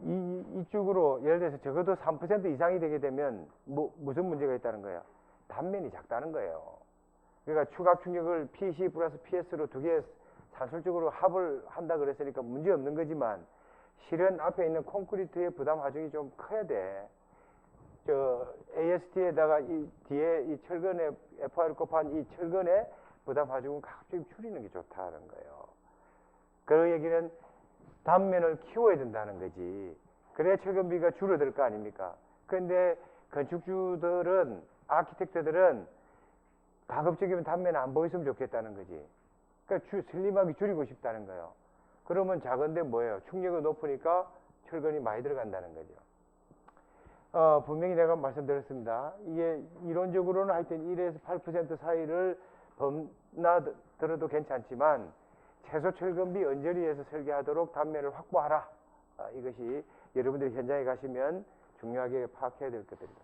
이쪽으로 예를 들어서 적어도 3% 이상이 되게 되면 무슨 문제가 있다는 거예요? 단면이 작다는 거예요. 그러니까 추가 충격을 PC 플러스 PS로 두 개 산술적으로 합을 한다 그랬으니까 문제 없는 거지만 실은 앞에 있는 콘크리트의 부담 하중이 좀 커야 돼. 저 AST에다가 이 뒤에 이 철근에 FR을 곱한 이 철근의 부담 하중은 가급적 줄이는 게 좋다는 거예요. 그 얘기는 단면을 키워야 된다는 거지. 그래야 철근비가 줄어들 거 아닙니까? 그런데 건축주들은, 아키텍트들은 가급적이면 단면 안 보였으면 좋겠다는 거지. 그러니까 슬림하게 줄이고 싶다는 거예요. 그러면 작은데 뭐예요? 충격이 높으니까 철근이 많이 들어간다는 거죠. 분명히 내가 말씀드렸습니다. 이게 이론적으로는 하여튼 1에서 8% 사이를 범나들어도 괜찮지만 최소 철근비 언저리에서 설계하도록 단면을 확보하라. 이것이 여러분들이 현장에 가시면 중요하게 파악해야 될 것들입니다.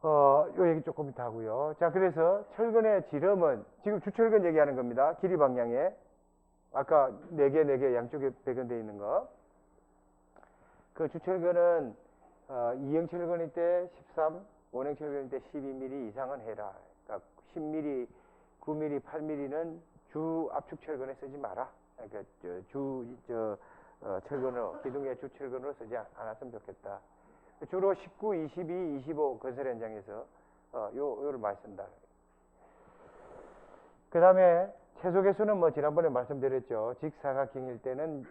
요 얘기 조금 이따 하고요. 자, 그래서 철근의 지름은 지금 주철근 얘기하는 겁니다. 길이 방향에. 아까 4개 양쪽에 배경되어 있는 거. 그 주철근은 2형 철근일 때 13, 5형 철근일 때 12mm 이상은 해라. 그러니까 10mm, 9mm, 8mm는 주 압축 철근에 쓰지 마라. 그러니까 철근으로, 기둥의 주 철근으로 쓰지 않았으면 좋겠다. 주로 19, 22, 25 건설 현장에서 요를 많이 쓴다. 그 다음에 최소 개수는 뭐 지난번에 말씀드렸죠. 직사각형일 때는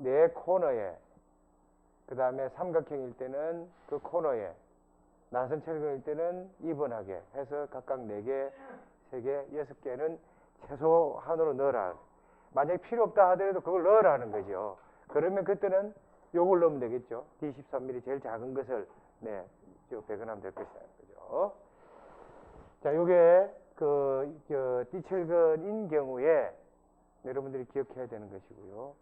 4코너에, 그 다음에 삼각형일 때는 그 코너에, 나선 철근일 때는 이번하게 해서 각각 4개, 3개, 6개는 최소한으로 넣어라. 만약에 필요 없다 하더라도 그걸 넣으라는 거죠. 그러면 그때는 요걸 넣으면 되겠죠. D13mm 제일 작은 것을 배근하면 될 것이라는 거죠. 자, 요게 D철근인 경우에 여러분들이 기억해야 되는 것이고요.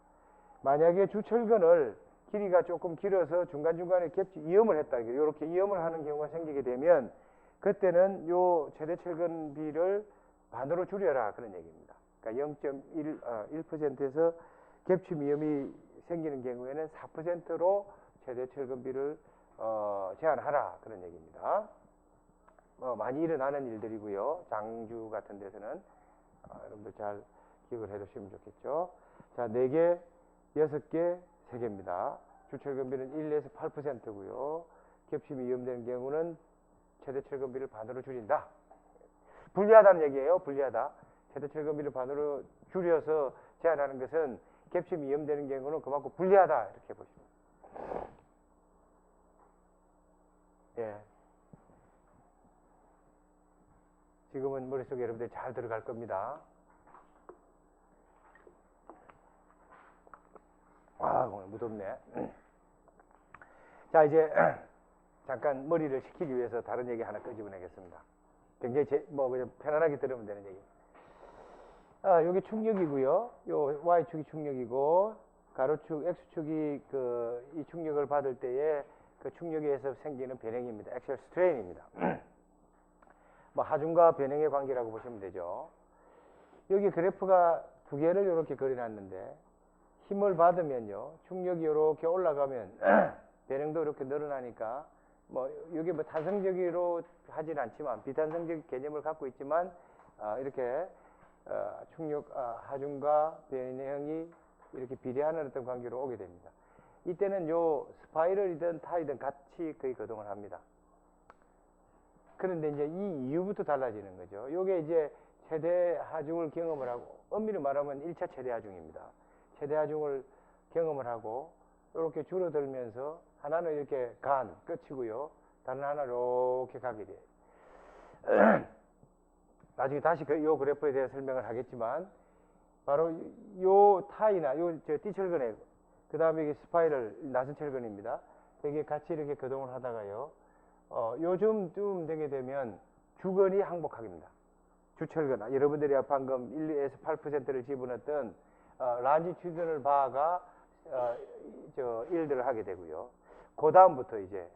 만약에 주철근을 길이가 조금 길어서 중간중간에 이염을 했다. 이렇게 이염을 하는 경우가 생기게 되면 그때는 요 최대 철근비를 반으로 줄여라. 그런 얘기입니다. 그러니까 0.1%에서 겹침 위험이 생기는 경우에는 4%로 최대 철근비를 제한하라. 그런 얘기입니다. 많이 일어나는 일들이고요. 장주 같은 데서는 여러분들 잘 기억을 해두시면 좋겠죠. 자, 4개, 6개, 3개입니다. 주철근비는 1에서 8%고요. 겹침이 위험되는 경우는 최대 철근비를 반으로 줄인다. 불리하다는 얘기예요. 불리하다. 최대 철근비를 반으로 줄여서 제한하는 것은 겹침이 위험되는 경우는 그만큼 불리하다. 이렇게 보시면. 예. 지금은 머릿속에 여러분들이 잘 들어갈 겁니다. 오늘 무덥네. 자, 이제 잠깐 머리를 식히기 위해서 다른 얘기 하나 끄집어내겠습니다. 굉장히 그냥 편안하게 들으면 되는 얘기. 여기 충격이고요. 요 Y축이 충격이고, 가로축, X축이 이 충격을 받을 때에 그 충격에서 생기는 변형입니다. 액셀 스트레인입니다. 뭐 하중과 변형의 관계라고 보시면 되죠. 여기 그래프가 2개를 이렇게 그려놨는데 힘을 받으면요, 충격이 이렇게 올라가면 변형도 이렇게 늘어나니까 이게 탄성적으로 하진 않지만 비탄성적 개념을 갖고 있지만 이렇게 충격 하중과 변형이 이렇게 비례하는 어떤 관계로 오게 됩니다. 이때는 요 스파이럴이든 타이든 같이 거의 거동을 합니다. 그런데 이제 이 이후부터 달라지는 거죠. 요게 이제 최대 하중을 경험을 하고, 엄밀히 말하면 1차 최대 하중입니다. 최대 하중을 경험을 하고 이렇게 줄어들면서 하나는 이렇게 끝이고요. 다른 하나는 이렇게 가게 돼요. 나중에 다시 요 그래프에 대해 설명을 하겠지만, 바로 요 타이나 D철근에, 그 다음에 이게 스파이럴, 나선 철근입니다. 되게 같이 이렇게 거동을 하다가요, 요즘쯤 되게 되면 주근이 항복합니다. 주철근, 여러분들이 방금 1에서 8%를 집어넣었던 라지튜드널 바가 일들을 하게 되고요. 그 다음부터 이제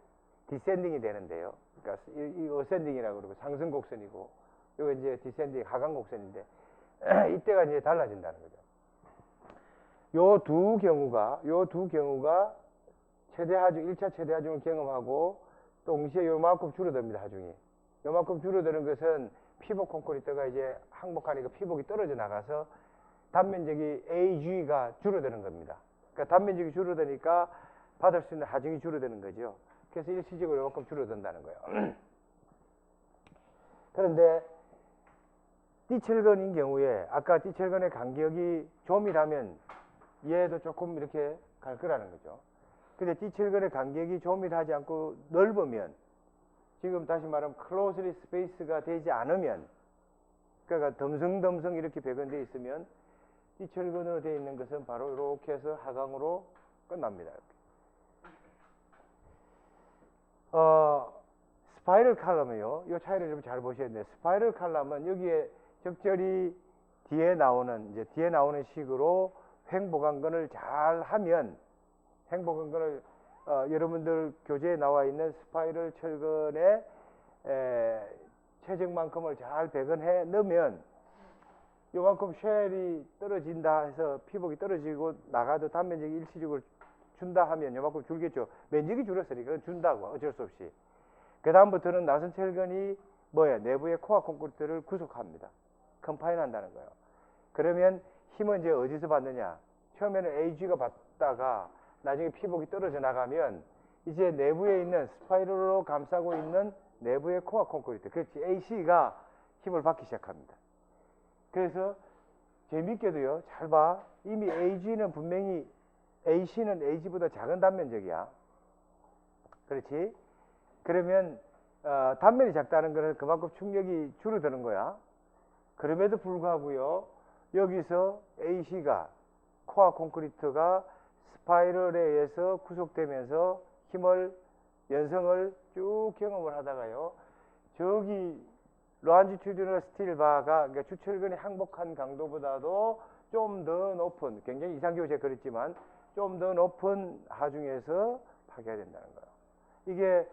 디센딩이 되는데요. 그러니까 이 어센딩이라고 그러고 상승 곡선이고, 이거 이제 디센딩 하강 곡선인데 이때가 이제 달라진다는 거죠. 요 두 경우가 최대 하중, 1차 최대 하중을 경험하고 동시에 요만큼 줄어듭니다, 하중이. 요만큼 줄어드는 것은 피복 콘크리트가 이제 항복하니까 피복이 떨어져 나가서 단면적이 AG가 줄어드는 겁니다. 그러니까 단면적이 줄어드니까 받을 수 있는 하중이 줄어드는 거죠. 그래서 일시적으로 요만큼 줄어든다는 거예요. 그런데 띠철근인 경우에 아까 띠철근의 간격이 조밀하면 얘도 조금 이렇게 갈 거라는 거죠. 근데 띠철근의 간격이 조밀하지 않고 넓으면, 지금 다시 말하면 closely space가 되지 않으면, 그러니까 덤성덤성 이렇게 배건되어 있으면 띠철근으로 되어 있는 것은 바로 이렇게 해서 하강으로 끝납니다. 스파이럴 칼럼이요. 이 차이를 좀 잘 보셔야 돼요. 스파이럴 칼럼은 여기에 적절히 뒤에 나오는 식으로 횡보강건을 잘 하면, 횡보강건을 여러분들 교재에 나와 있는 스파이럴 철근의 체적만큼을 잘 배건해 넣으면 요만큼 쉘이 떨어진다 해서 피복이 떨어지고 나가도 단면적이 일시적으로 준다 하면 요만큼 줄겠죠. 면적이 줄었으니까 준다고, 어쩔 수 없이. 그 다음부터는 나선 철근이 뭐야? 내부의 코어 콘크리트를 구속합니다. 컴파인 한다는 거예요. 그러면 힘은 이제 어디서 받느냐? 처음에는 AG가 받다가 나중에 피복이 떨어져 나가면 이제 내부에 있는 스파이럴로 감싸고 있는 내부의 코어 콘크리트, 그렇지, AC가 힘을 받기 시작합니다. 그래서 재밌게도요, 잘 봐. 이미 AG는 분명히 AC는 AG보다 작은 단면적이야. 그렇지? 그러면 단면이 작다는 것은 그만큼 충격이 줄어드는 거야. 그럼에도 불구하고요, 여기서 AC가, 코어 콘크리트가 스파이럴에 의해서 구속되면서 연성을 쭉 경험을 하다가요, 저기 론지튜디널 스틸 바가, 그러니까 주철근이 항복한 강도보다도 좀 더 높은, 굉장히 이상적으로 제가 그랬지만 좀 더 높은 하중에서 파괴된다는 거예요. 이게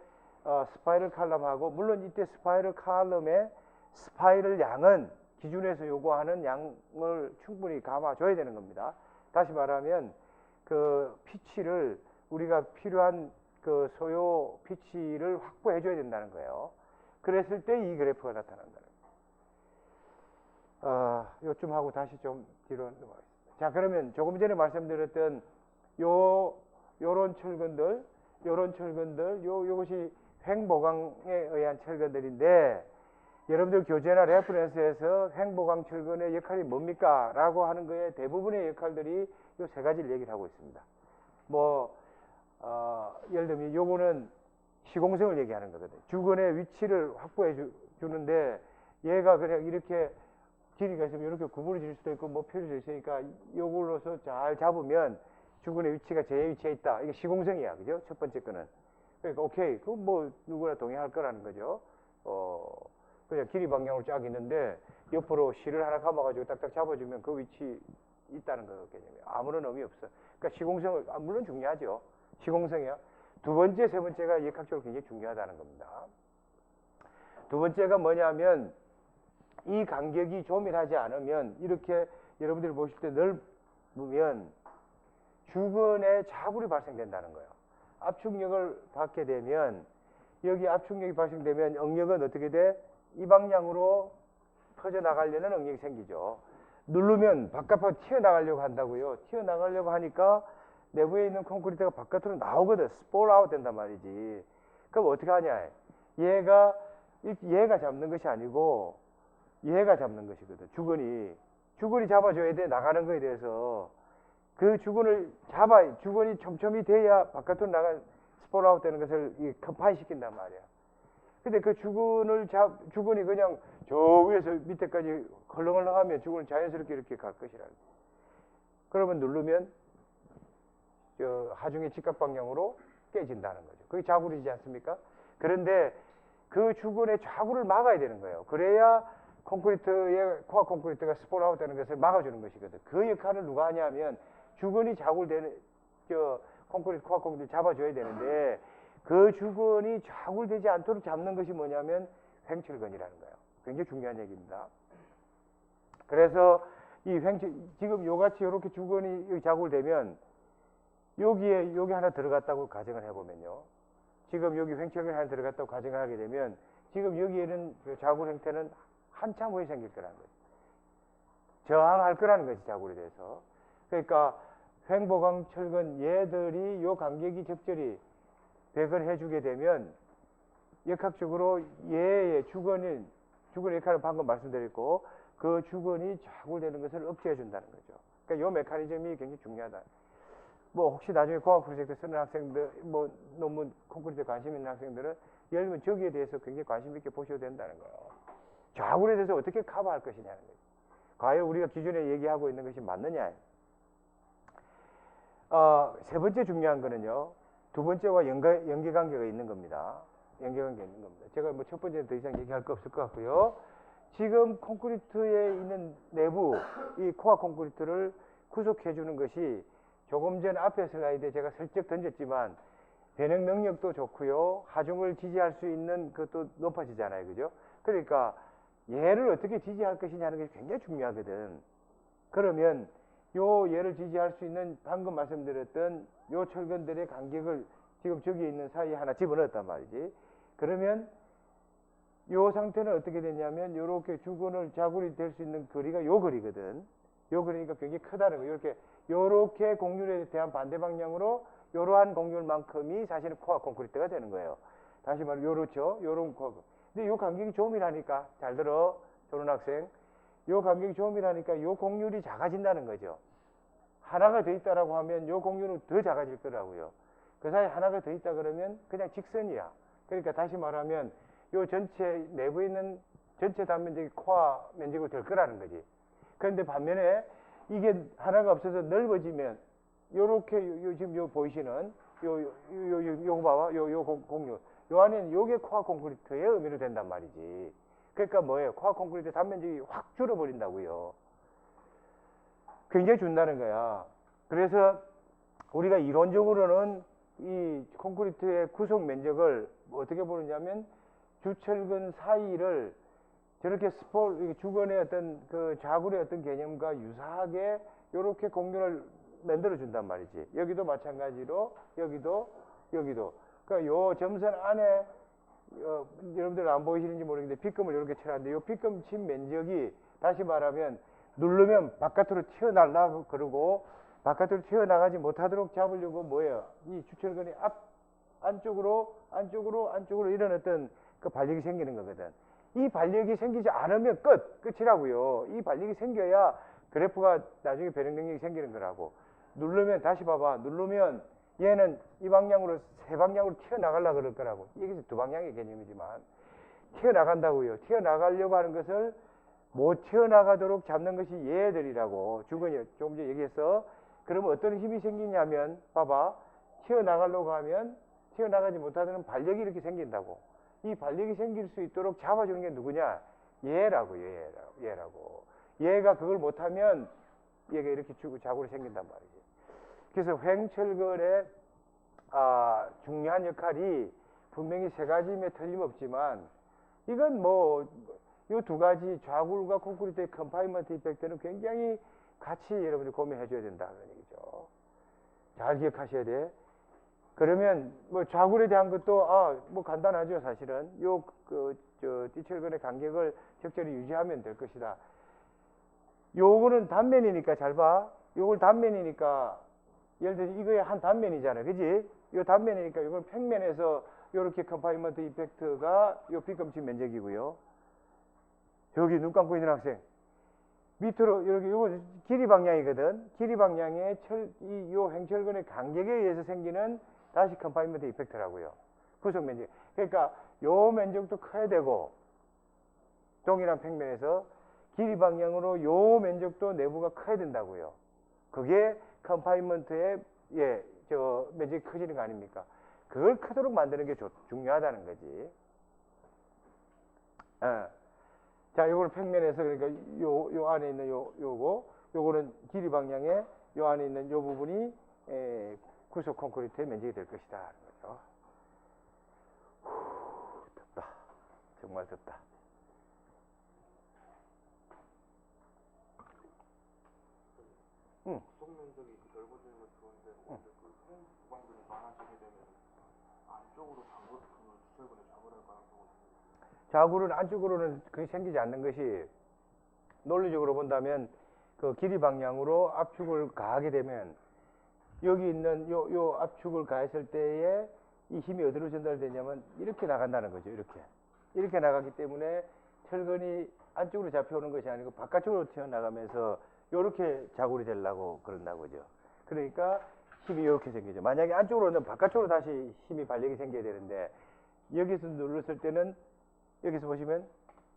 스파이럴 칼럼하고, 물론 이때 스파이럴 칼럼의 스파이럴 양은 기준에서 요구하는 양을 충분히 감아줘야 되는 겁니다. 다시 말하면 그 피치를, 우리가 필요한 그 소요 피치를 확보해 줘야 된다는 거예요. 그랬을 때 이 그래프가 나타난다는 거예요. 요쯤 하고 다시 좀 뒤로 넘어가겠습니다. 자, 그러면 조금 전에 말씀드렸던 요런 철근들, 요것이 횡보강에 의한 철근들인데, 여러분들 교재나 레퍼런스에서 횡보강 철근의 역할이 뭡니까? 라고 하는 거에 대부분의 역할들이 요 세 가지를 얘기를 하고 있습니다. 예를 들면 요거는 시공성을 얘기하는 거거든요. 주근의 위치를 확보해 주는데, 얘가 그냥 이렇게 길이가 있으면 이렇게 구부러질 수도 있고 뭐 펴질 수 있으니까 요걸로서 잘 잡으면 주근의 위치가 제 위치에 있다. 이게 시공성이야. 그죠? 첫 번째 거는. 그러니까 오케이. 그건 뭐 누구나 동의할 거라는 거죠. 그냥 길이 방향으로 쫙 있는데 옆으로 실을 하나 감아가지고 딱딱 잡아주면 그 위치 있다는 거거든요. 아무런 의미 없어. 그러니까 시공성을, 물론 중요하죠. 시공성이야. 두 번째, 세 번째가 역학적으로 굉장히 중요하다는 겁니다. 두 번째가 뭐냐면, 이 간격이 조밀하지 않으면, 이렇게 여러분들이 보실 때 넓으면 주근에 자굴이 발생된다는 거예요. 압축력을 받게 되면, 여기 압축력이 발생되면 응력은 어떻게 돼? 이 방향으로 퍼져나가려는 응력이 생기죠. 누르면 바깥으로 튀어나가려고 한다고요. 튀어나가려고 하니까 내부에 있는 콘크리트가 바깥으로 나오거든. 스폴 아웃 된단 말이지. 그럼 어떻게 하냐? 얘가 잡는 것이 아니고 얘가 잡는 것이거든. 주근이 잡아줘야 돼. 나가는 거에 대해서. 그 주근을 주근이 촘촘히 돼야 바깥으로 스폴 아웃 되는 것을 컴파인 시킨단 말이야. 근데 그 주근이 그냥 저 위에서 밑에까지 헐렁헐렁하면 주근은 자연스럽게 이렇게 갈 것이라는 거야. 그러면 누르면 하중의 직각 방향으로 깨진다는 거죠. 그게 자굴이지 않습니까? 그런데 그 주근의 자굴을 막아야 되는 거예요. 그래야 콘크리트의 코어 콘크리트가 스폴 아웃 되는 것을 막아주는 것이거든. 그 역할을 누가 하냐면 주근이 자굴되는 콘크리트 코어 콘크리트 잡아줘야 되는데, 그 주건이 좌굴되지 않도록 잡는 것이 뭐냐면 횡철근이라는 거예요. 굉장히 중요한 얘기입니다. 그래서 이 지금 요같이 이렇게 주건이 좌굴되면 여기에 여기 하나 들어갔다고 가정을 해보면요. 지금 여기 횡철근이 하나 들어갔다고 가정을 하게 되면 지금 여기에는 그 좌굴 형태는 한참 후에 생길 거라는 거죠. 저항할 거라는 거지, 좌굴에 대해서. 그러니까 횡보강철근 얘들이 요 간격이 적절히 배건을 해주게 되면 역학적으로 얘의 주건의 역할을 방금 말씀드렸고 그 주건이 좌굴되는 것을 억제해 준다는 거죠. 그러니까 요 메커니즘이 굉장히 중요하다. 뭐 혹시 나중에 공학 프로젝트 쓰는 학생들, 뭐 논문 콘크리트에 관심 있는 학생들은 예를 들면 저기에 대해서 굉장히 관심 있게 보셔도 된다는 거예요. 좌굴에 대해서 어떻게 커버할 것이냐는 거죠. 과연 우리가 기존에 얘기하고 있는 것이 맞느냐. 세 번째 중요한 거는요. 두 번째와 연계관계가 있는 겁니다. 연계관계가 있는 겁니다. 제가 뭐 첫 번째는 더 이상 얘기할 거 없을 것 같고요. 지금 콘크리트에 있는 내부 이 코어 콘크리트를 구속해 주는 것이 조금 전 앞에 슬라이드에 제가 슬쩍 던졌지만 변형 능력도 좋고요. 하중을 지지할 수 있는 것도 높아지잖아요. 그죠? 그러니까 얘를 어떻게 지지할 것이냐는 게 굉장히 중요하거든. 그러면 요 얘를 지지할 수 있는 방금 말씀드렸던 요 철근들의 간격을 지금 저기 있는 사이에 하나 집어넣었단 말이지. 그러면 요 상태는 어떻게 되냐면 요렇게 주건을 좌굴이 될 수 있는 거리가 요 거리거든. 요 거리니까 굉장히 크다는 거예요. 요렇게 공률에 대한 반대 방향으로 요러한 공률만큼이 사실은 코어 콘크리트가 되는 거예요. 다시 말해 요렇죠. 요런 코어. 근데 요 간격이 조금이라니까 잘 들어 조른 학생. 요 간격이 조금이라니까 요 공률이 작아진다는 거죠. 하나가 더 있다라고 하면 요 공률은 더 작아질 거라고요. 그 사이에 하나가 더 있다 그러면 그냥 직선이야. 그러니까 다시 말하면 요 전체 내부에 있는 전체 단면적이 코어 면적으로 될 거라는 거지. 그런데 반면에 이게 하나가 없어서 넓어지면 요렇게 지금 요 보이시는 요거 봐봐. 요 공률. 요 안에는 요게 코어 콘크리트의 의미로 된단 말이지. 그러니까 뭐예요? 코어 콘크리트 단면적이 확 줄어버린다고요. 굉장히 준다는 거야. 그래서 우리가 이론적으로는 이 콘크리트의 구속 면적을 어떻게 보느냐면 주철근 사이를 저렇게 주건의 어떤 그 좌굴의 어떤 개념과 유사하게 이렇게 공률을 만들어 준단 말이지. 여기도 마찬가지로 여기도. 그러니까 요 점선 안에 여러분들 안 보이시는지 모르겠는데 빗금을 이렇게 쳐놨는데 요 빗금 친 면적이 다시 말하면 누르면 바깥으로 튀어나가려고 그러고 바깥으로 튀어나가지 못하도록 잡으려고 뭐예요? 이 주철근이 안쪽으로 이런 어떤 그 반력이 생기는 거거든. 이 반력이 생기지 않으면 끝이라고요. 이 반력이 생겨야 그래프가 나중에 변형 능력이 생기는 거라고. 누르면 다시 봐봐. 누르면 얘는 이 방향으로 세 방향으로 튀어나가려고 그럴 거라고. 이게 두 방향의 개념이지만 튀어나간다고요. 튀어나가려고 하는 것을 못 튀어나가도록 잡는 것이 얘들이라고. 주건이 조금 전에 얘기했어. 그러면 어떤 힘이 생기냐면 봐봐. 튀어나가려고 하면 튀어나가지 못하는 반력이 이렇게 생긴다고. 이 반력이 생길 수 있도록 잡아주는 게 누구냐? 얘라고. 얘가 그걸 못하면 얘가 이렇게 좌굴이 생긴단 말이지. 그래서 횡철근의 중요한 역할이 분명히 세 가지임에 틀림없지만 이건 뭐 이 두 가지 좌굴과 콘크리트의 컨파인먼트 이펙트는 굉장히 같이 여러분들 고민해 줘야 된다는 얘기죠. 잘 기억하셔야 돼. 그러면 뭐 좌굴에 대한 것도 뭐 간단하죠. 사실은 띠철근의 간격을 적절히 유지하면 될 것이다. 요거는 단면이니까 잘 봐. 요걸 단면이니까 예를 들어 이거의 한 단면이잖아요. 그지? 요 단면이니까 이걸 평면에서 요렇게 컨파인먼트 이펙트가 요 빗금친 면적이고요. 여기 눈 감고 있는 학생 밑으로 이렇게 요거 길이 방향이거든. 길이 방향의 요 횡철근의 간격에 의해서 생기는 다시 컨파인먼트 이펙트라고요. 구속 면적. 그러니까 요 면적도 커야 되고 동일한 평면에서 길이 방향으로 요 면적도 내부가 커야 된다고요. 그게 컨파인먼트의 면적이 커지는 거 아닙니까? 그걸 크도록 만드는 게 중요하다는 거지. 자, 요거는 평면에서 그러니까 요 안에 있는 요거는 길이 방향에 요 안에 있는 요 부분이 구속 콘크리트의 면적이 될 것이다. 그렇죠? 덥다. 정말 덥다. 속 면적이 넓어지는 건 좋은데 근데 그 구강들이 많아지게 되면 안쪽으로 자구를 주철근에 자구를 할 가능성은 있습니다. 자구는 안쪽으로는 거의 생기지 않는 것이 논리적으로 본다면 그 길이 방향으로 압축을 가하게 되면 여기 있는 요 압축을 가했을 때에 이 힘이 어디로 전달되냐면 이렇게 나간다는 거죠. 이렇게 나가기 때문에 철근이 안쪽으로 잡혀오는 것이 아니고 바깥쪽으로 튀어나가면서 이렇게 자굴이 되려고 그런다고 그죠. 그러니까 힘이 이렇게 생기죠. 만약에 안쪽으로 오면 바깥쪽으로 다시 힘이 발력이 생겨야 되는데 여기서 눌렀을 때는 여기서 보시면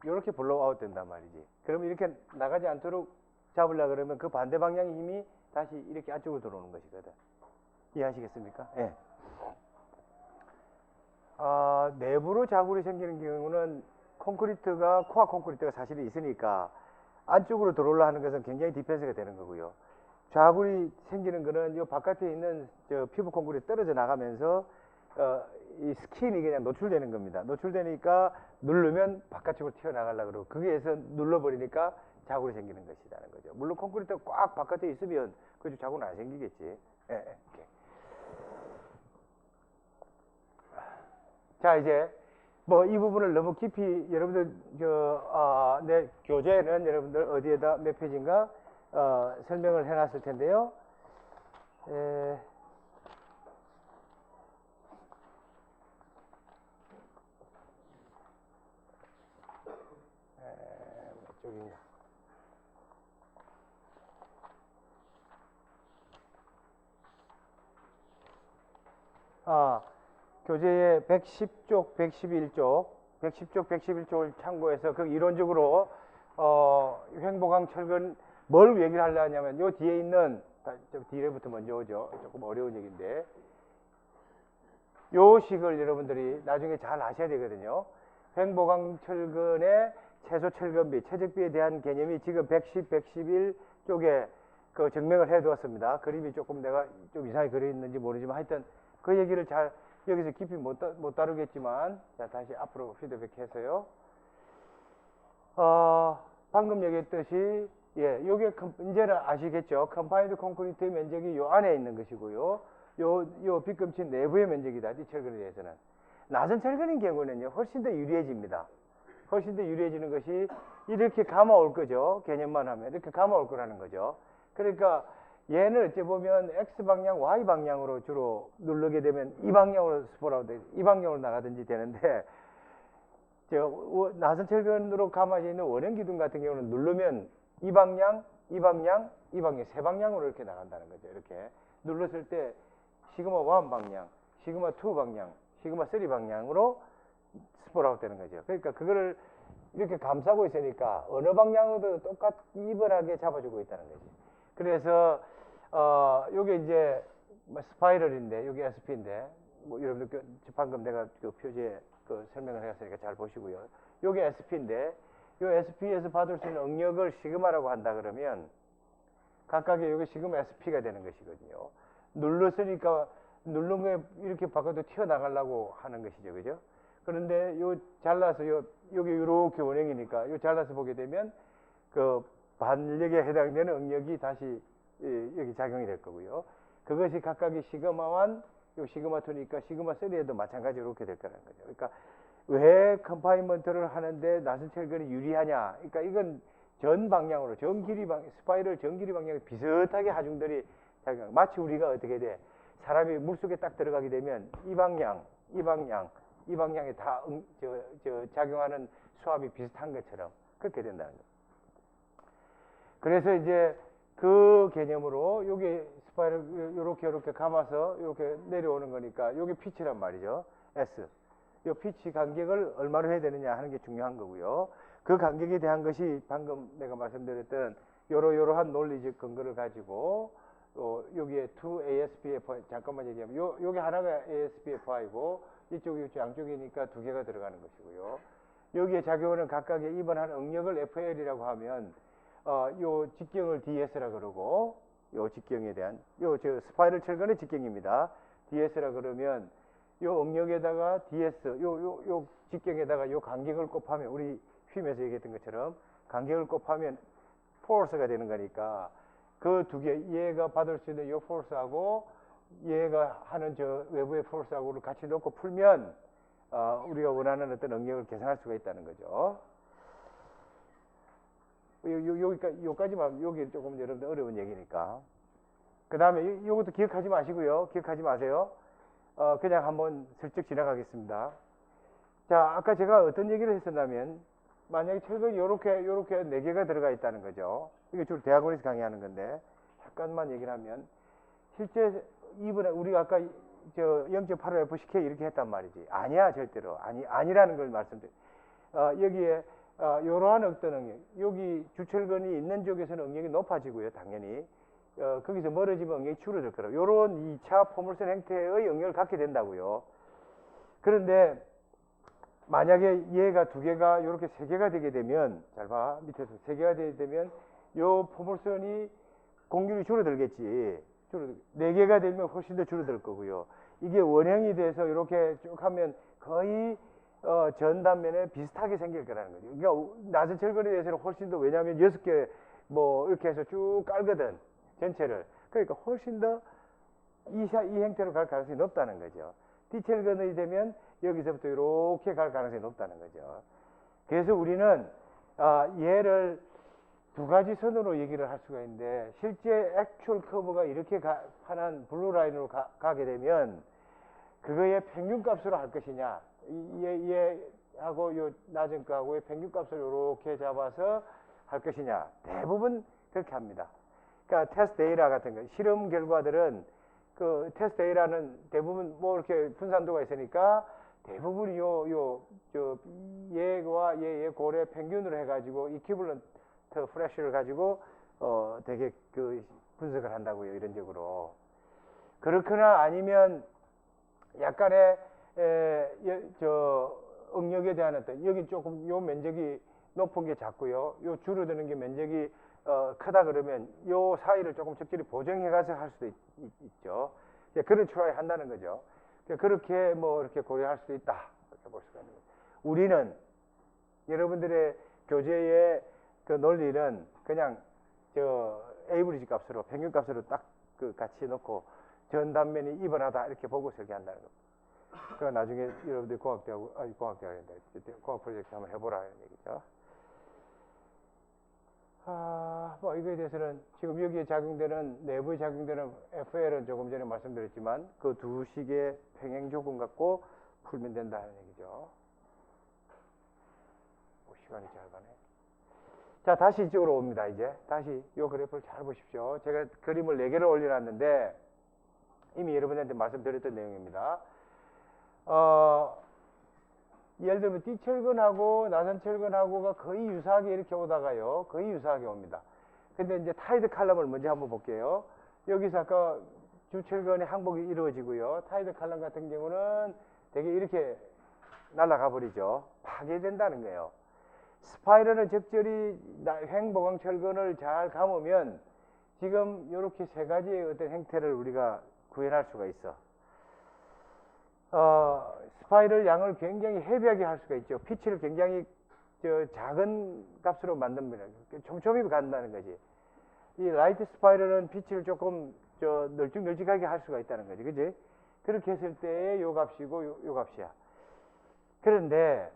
이렇게 블로우아웃 된단 말이지. 그러면 이렇게 나가지 않도록 잡으려고 그러면 그 반대 방향의 힘이 다시 이렇게 안쪽으로 들어오는 것이거든. 이해하시겠습니까? 예. 내부로 자굴이 생기는 경우는 콘크리트가 코어 콘크리트가 사실 있으니까 안쪽으로 들어오려 하는 것은 굉장히 디펜스가 되는 거고요. 자굴이 생기는 거는 이 바깥에 있는 저 피부 콘크리트 떨어져 나가면서 이 스킨이 그냥 노출되는 겁니다. 노출되니까 누르면 바깥쪽으로 튀어나가려고 그러고 거기에서 눌러버리니까 자굴이 생기는 것이라는 거죠. 물론 콘크리트가 꽉 바깥에 있으면 그저 자굴은 안 생기겠지. 예, 이렇게. 자, 이제 뭐 이 부분을 너무 깊이 여러분들 내 교재에는 여러분들 어디에다 몇 페이지인가 설명을 해놨을 텐데요. 몇 쪽인가? 교재의 110쪽, 111쪽, 110쪽, 111쪽을 참고해서 그 이론적으로 횡보강 철근 뭘 얘기를 하려냐면 요 뒤에 있는 뒤에부터 먼저 오죠. 조금 어려운 얘기인데 요 식을 여러분들이 나중에 잘 아셔야 되거든요. 횡보강 철근의 최소 철근비, 최적비에 대한 개념이 지금 110, 111 쪽에 그 증명을 해 두었습니다. 그림이 조금 내가 좀 이상하게 그렸는지 모르지만 하여튼 그 얘기를 잘 여기서 깊이 못 다루겠지만 자 다시 앞으로 피드백해서요. 방금 얘기했듯이 요게 이제는 아시겠죠? 컴파인드 콘크리트의 면적이 요 안에 있는 것이고요. 요 빗금치 내부의 면적이다. 이 철근에 대해서는 낮은 철근인 경우는요 훨씬 더 유리해집니다. 훨씬 더 유리해지는 것이 이렇게 감아올 거죠. 개념만 하면 이렇게 감아올 거라는 거죠. 그러니까 얘는 어찌 보면 X방향, Y방향으로 주로 누르게 되면 이 방향으로 스포라우드, 이 방향으로 나가든지 되는데 나선 철근으로 감아져 있는 원형 기둥 같은 경우는 누르면 이 방향, 이 방향, 이 방향 세 방향으로 이렇게 나간다는 거죠. 이렇게 눌렀을 때 시그마 1 방향, 시그마 2 방향, 시그마 3 방향으로 스포라우드 되는 거죠. 그러니까 그거를 이렇게 감싸고 있으니까 어느 방향으로도 똑같이 이번하게 잡아주고 있다는 거지. 그래서 요게 이제 스파이럴인데 요게 SP인데 뭐 여러분들 방금 내가 그 표지에 그 설명을 해놨으니까 잘 보시고요. 요게 SP인데 요 SP에서 받을 수 있는 응력을 시그마라고 한다 그러면 각각의 요게 시그마 SP가 되는 것이거든요. 눌렀으니까 누른 거에 이렇게 바깥으로 튀어나가려고 하는 것이죠. 그죠? 그런데 요 잘라서 요게 요렇게 원형이니까 요 잘라서 보게 되면 그 반력에 해당되는 응력이 다시 여기 작용이 될 거고요. 그것이 각각의 시그마 1, 요 시그마 2니까 시그마 3에도 마찬가지로 이렇게 될 거라는 거죠. 그러니까 왜 컨파인먼트를 하는데 나선 철근이 유리하냐? 그러니까 이건 전 방향으로 스파이럴 전 길이 방향에 비슷하게 하중들이 작용. 마치 우리가 어떻게 돼? 사람이 물속에 딱 들어가게 되면 이 방향, 이 방향, 이 방향에 다 작용하는 수압이 비슷한 것처럼 그렇게 된다는 거예요. 그래서 이제 그 개념으로 요게 스파이럴 요렇게 감아서 요렇게 내려오는 거니까 요게 피치란 말이죠. S. 요 피치 간격을 얼마로 해야 되느냐 하는 게 중요한 거고요. 그 간격에 대한 것이 방금 내가 말씀드렸던 요러한 논리적 근거를 가지고 여기에 2ASPF 잠깐만 얘기하면 요게 하나가 ASPFI고 이쪽 양쪽이니까 두 개가 들어가는 것이고요. 여기에 작용하는 각각의 입원한 응력을 FL이라고 하면 요 직경을 DS라 그러고 요 직경에 대한 저 스파이럴 철근의 직경입니다. DS라 그러면 요 응력에다가 ds, 요 직경에다가 요 간격을 곱하면, 우리 휨에서 얘기했던 것처럼 간격을 곱하면 포스가 되는 거니까, 그 두 개, 얘가 받을 수 있는 요 포스하고 얘가 하는 저 외부의 포스하고를 같이 놓고 풀면 우리가 원하는 어떤 응력을 계산할 수가 있다는 거죠. 여기까지만, 여기 조금 여러분들 어려운 얘기니까. 그 다음에 이것도 기억하지 마시고요. 기억하지 마세요. 그냥 한번 슬쩍 지나가겠습니다. 자, 아까 제가 어떤 얘기를 했었냐면, 만약에 철근이 요렇게 4개가 들어가 있다는 거죠. 이게 주로 대학원에서 강의하는 건데, 잠깐만 얘기를 하면, 실제 이번에 우리가 아까 저 0.85Fck 이렇게 했단 말이지. 아니야, 절대로. 아니라는 걸 말씀드려요. 여기에 이러한 어떤 응력, 여기 주철근이 있는 쪽에서는 응력이 높아지고요, 당연히. 거기서 멀어지면 응력이 줄어들 거라고. 이런 2차 포물선 형태의 응력을 갖게 된다고요. 그런데 만약에 얘가 2개가 이렇게 3개가 되게 되면, 잘 봐, 밑에서 3개가 되게 되면 요 포물선이 공률이 줄어들겠지. 4개가 되면 훨씬 더 줄어들 거고요. 이게 원형이 돼서 이렇게 쭉 하면 거의 전 단면에 비슷하게 생길 거라는 거죠. 그러니까 낮은 철근에 대해서는 훨씬 더, 왜냐하면 6개 뭐 이렇게 해서 쭉 깔거든, 전체를. 그러니까 훨씬 더 이 형태로 갈 가능성이 높다는 거죠. D철근이 되면 여기서부터 이렇게 갈 가능성이 높다는 거죠. 그래서 우리는 얘를 2가지 선으로 얘기를 할 수가 있는데, 실제 액츄얼 커브가 이렇게 환한 블루 라인으로 가게 되면 그거의 평균값으로 할 것이냐, 얘하고 요 낮은 거하고의 평균값을 이렇게 잡아서 할 것이냐, 대부분 그렇게 합니다. 그러니까 테스트 데이터 같은 거, 실험 결과들은 그 테스트 데이터는 대부분 뭐 이렇게 분산도가 있으니까 대부분 얘와 얘의 고래 평균으로 해가지고 이퀴블런트 프레쉬를 가지고 되게 그 분석을 한다고요, 이런적으로. 그렇거나 아니면 약간의 응력에 대한 어떤, 여기 조금 요 면적이 높은 게 작고요, 요 줄어드는 게 면적이 크다 그러면 요 사이를 조금 적절히 보정해 가서 할 수도 있죠. 그런 트라이 한다는 거죠. 그렇게 뭐 이렇게 고려할 수도 있다, 이렇게 볼 수가 있는 거죠. 우리는 여러분들의 교재의 그 논리는 그냥 에이브리지 값으로, 평균 값으로 딱 그 같이 놓고 전 단면이 이번하다 이렇게 보고 설계한다는 겁니다. 그러니까 나중에 여러분들이 공학 프로젝트 한번 해보라 이런 얘기죠. 뭐 이거에 대해서는 지금 여기에 작용되는, 내부에 작용되는 FL은 조금 전에 말씀드렸지만 그 2식의 평행 조건 갖고 풀면 된다는 얘기죠. 시간이 잘 가네. 자, 다시 이쪽으로 옵니다. 이제 다시 이 그래프를 잘 보십시오. 제가 그림을 4개를 올려놨는데 이미 여러분한테 말씀드렸던 내용입니다. 예를 들면 D철근하고 나선철근하고가 거의 유사하게 이렇게 오다가요, 거의 유사하게 옵니다. 근데 이제 타이드 칼럼을 먼저 한번 볼게요. 여기서 아까 주철근의 항복이 이루어지고요, 타이드 칼럼 같은 경우는 되게 이렇게 날아가 버리죠. 파괴된다는 거예요. 스파이럴은 적절히 횡보강철근을 잘 감으면 지금 이렇게 3가지의 어떤 형태를 우리가 구현할 수가 있어. 스파이럴 양을 굉장히 헤비하게 할 수가 있죠. 피치를 굉장히 작은 값으로 만듭니다. 촘촘히 간다는 거지. 이 라이트 스파이럴은 피치를 조금 널찍널찍하게 할 수가 있다는 거지, 그지? 그렇게 했을 때의 요 값이고 요 값이야. 그런데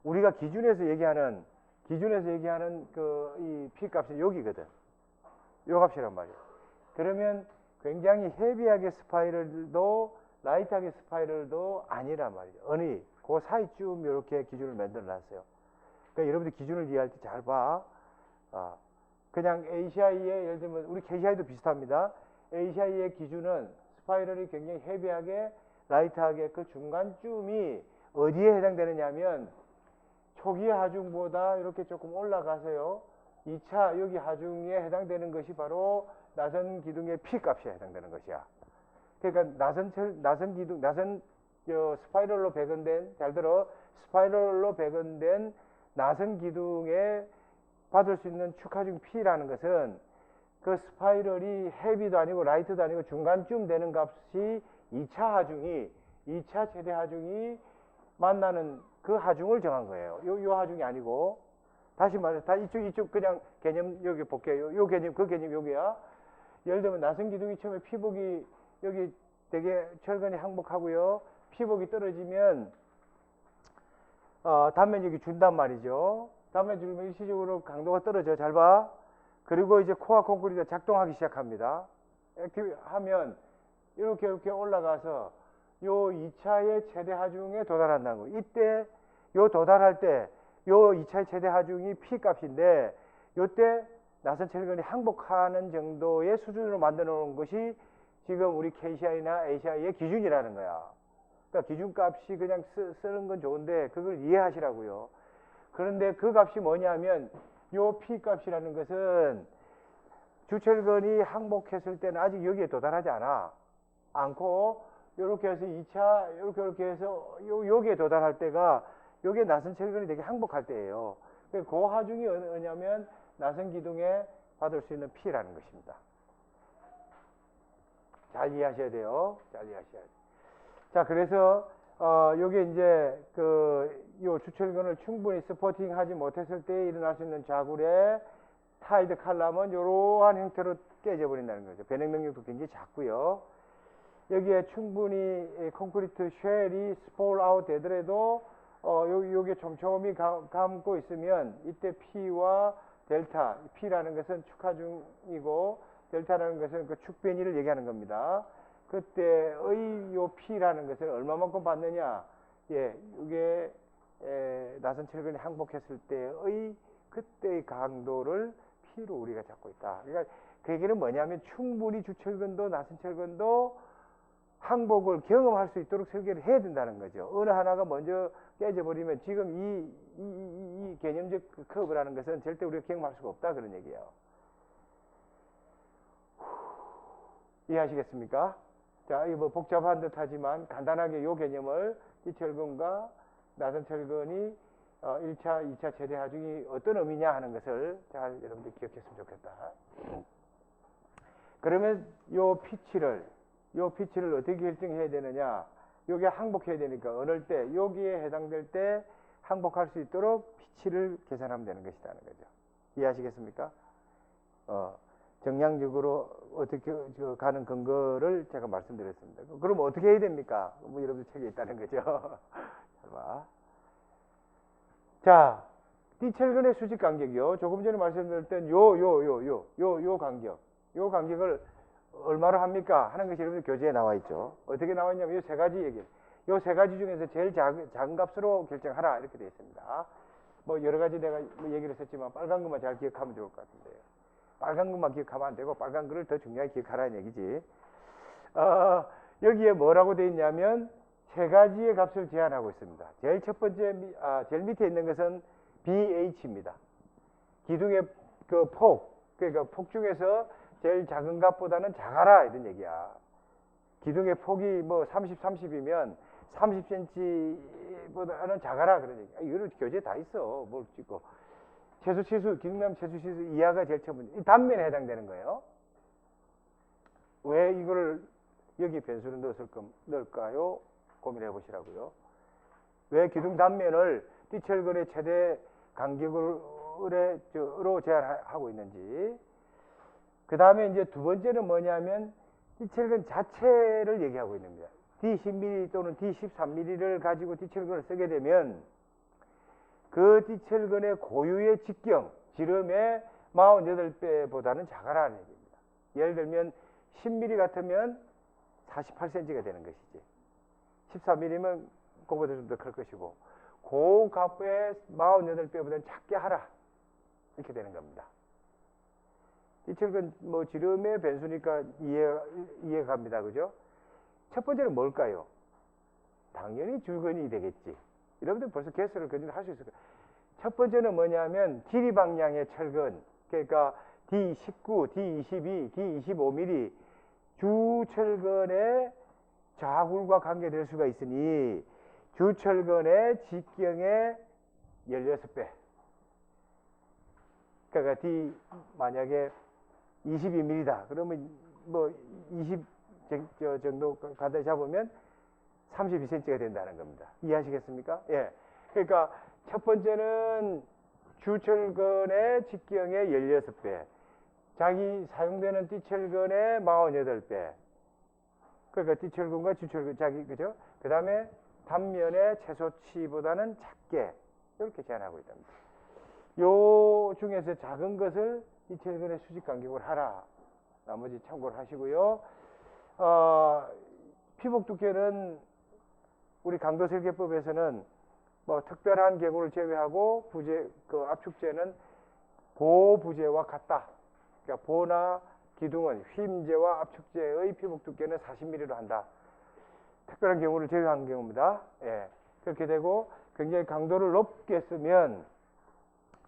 우리가 기준에서 얘기하는 그 이 P 값은 여기거든. 요 값이란 말이야. 그러면 굉장히 헤비하게 스파이럴도 라이트하게 스파이럴도 아니란 말이죠. 그 사이쯤 이렇게 기준을 만들어 놨어요. 그러니까 여러분들 기준을 이해할 때 잘 봐. 그냥 ACI의, 예를 들면 우리 KCI도 비슷합니다. ACI의 기준은 스파이럴이 굉장히 헤비하게 라이트하게 그 중간쯤이 어디에 해당되느냐 하면 초기의 하중보다 이렇게 조금 올라가서요, 2차 여기 하중에 해당되는 것이 바로 나선 기둥의 P 값에 해당되는 것이야. 그러니까 스파이럴로 배건된, 잘 들어, 스파이럴로 배건된 나선 기둥에 받을 수 있는 축하중 P라는 것은 그 스파이럴이 헤비도 아니고 라이트도 아니고 중간쯤 되는 값이 2차 하중이 2차 최대 하중이 만나는 그 하중을 정한 거예요. 요 하중이 아니고, 다시 말해서 다 이쪽 그냥 개념 여기 볼게요. 요 개념, 그 개념 여기야. 예를 들면 나선기둥이 처음에 피복이 여기 되게 철근이 항복하고요. 피복이 떨어지면 단면력이 준단 말이죠. 단면 줄면 일시적으로 강도가 떨어져. 잘 봐. 그리고 이제 코어 콘크리트가 작동하기 시작합니다. 액티브 하면 이렇게 올라가서 요 2차의 최대 하중에 도달한다는 거예요. 이때 요 도달할 때 요 2차의 최대 하중이 P 값인데 요때 나선 철근이 항복하는 정도의 수준으로 만들어 놓은 것이 지금 우리 KCI나 ACI의 기준이라는 거야. 그러니까 기준값이 그냥 쓰는 건 좋은데 그걸 이해하시라고요. 그런데 그 값이 뭐냐면 요 P 값이라는 것은 주철근이 항복했을 때는 아직 여기에 도달하지 않고 요렇게 해서 2차 요렇게 해서 여기에 도달할 때가 요게 나선 철근이 되게 항복할 때예요. 그 하중이 뭐냐면 나선 기둥에 받을 수 있는 P라는 것입니다. 잘 이해하셔야 돼요. 잘 이해하셔야 돼요. 자, 그래서 요게 이제 요 주철근을 충분히 서포팅하지 못했을 때 일어날 수 있는 좌굴의 타이드 칼럼은 이러한 형태로 깨져 버린다는 거죠. 변형 능력도 굉장히 작고요. 여기에 충분히 콘크리트 쉘이 스폴 아웃 되더라도 요게 촘촘히 감고 있으면 이때 P와 델타, P라는 것은 축하중이고 델타라는 것은 그 축변이를 얘기하는 겁니다. 그때의 요 P라는 것을 얼마만큼 받느냐? 예, 이게 나선 철근이 항복했을 때의 그때의 강도를 P로 우리가 잡고 있다. 그러니까 그 얘기는 뭐냐면 충분히 주철근도 나선 철근도 항복을 경험할 수 있도록 설계를 해야 된다는 거죠. 어느 하나가 먼저 깨져버리면 지금 이 개념적 커브라는 것은 절대 우리가 경험할 수가 없다 그런 얘기예요. 이해하시겠습니까? 자, 이 뭐 복잡한 듯 하지만 간단하게 이 개념을 띠철근과 나선철근이 1차, 2차 최대 하중이 어떤 의미냐 하는 것을 잘 여러분들 기억했으면 좋겠다. 그러면 요 피치를 어떻게 결정해야 되느냐? 여기에 항복해야 되니까 어느 때 여기에 해당될 때 항복할 수 있도록 피치를 계산하면 되는 것이라는 거죠. 이해하시겠습니까? 정량적으로 어떻게 가는 근거를 제가 말씀드렸습니다. 그럼 어떻게 해야 됩니까? 뭐 여러분들 책에 있다는 거죠. 잘 봐. 자, 띠철근의 수직 간격이요. 조금 전에 말씀드렸던 요 간격. 요 간격을 얼마로 합니까? 하는 것이 여러분들 교재에 나와 있죠. 어떻게 나와 있냐면 이 세 가지 얘기. 요 세 가지 중에서 제일 작은 값으로 결정하라 이렇게 되어 있습니다. 뭐 여러 가지 내가 얘기를 했지만 빨간 것만 잘 기억하면 좋을 것 같은데요. 빨간 것만 기억하면 안 되고 빨간 거를 더 중요하게 기억하라는 얘기지. 여기에 뭐라고 되어 있냐면 세 가지의 값을 제한하고 있습니다. 제일 첫 번째, 제일 밑에 있는 것은 BH입니다. 기둥의 그 그러니까 폭 중에서 제일 작은 값보다는 작아라 이런 얘기야. 기둥의 폭이 뭐 30이면 30cm보다는 작아라 그런 얘기야. 이거는 교재에 다 있어. 뭘 찍고. 기둥남 최소치수 이하가 제일 첫 번째. 이 단면에 해당되는 거예요. 왜 이거를 여기 변수를 넣을까요? 고민해 보시라고요. 왜 기둥 단면을 띠철근의 최대 간격으로 제한하고 있는지. 그 다음에 이제 두 번째는 뭐냐면 띠철근 자체를 얘기하고 있는 겁니다. D10mm 또는 D13mm를 가지고 띠철근을 쓰게 되면 그 띠철근의 고유의 직경, 지름의 48배보다는 작아라는 얘기입니다. 예를 들면 10mm 같으면 48cm가 되는 것이지. 13mm면 그거보다 좀 더 클 것이고 그 값의 48배보다는 작게 하라. 이렇게 되는 겁니다. 띠철근 뭐 지름의 변수니까 이해가 갑니다. 그죠? 첫 번째는 뭘까요? 당연히 줄근이 되겠지. 여러분들 벌써 개수를 할 수 있을 거예요. 첫 번째는 뭐냐면 길이 방향의 철근, 그러니까 D19, D22, D25mm 주철근의 좌굴과 관계될 수가 있으니 주철근의 직경의 16배. 그러니까 D 만약에 22mm다. 그러면 뭐 20 정도 가다 잡으면 32cm가 된다는 겁니다. 이해하시겠습니까? 예. 그러니까 첫 번째는 주철근의 직경의 16배, 자기 사용되는 띠철근의 48배. 그러니까 띠철근과 주철근, 자기, 그죠? 그 다음에 단면의 최소치보다는 작게, 이렇게 제한하고 있답니다. 요 중에서 작은 것을 띠철근의 수직 간격을 하라. 나머지 참고를 하시고요. 피복 두께는 우리 강도설계법에서는 뭐 특별한 경우를 제외하고 그 압축제는 보부제와 같다. 그러니까 보나 기둥은 휨제와 압축제의 피복 두께는 40mm로 한다. 특별한 경우를 제외한 경우입니다. 예. 그렇게 되고 굉장히 강도를 높게 쓰면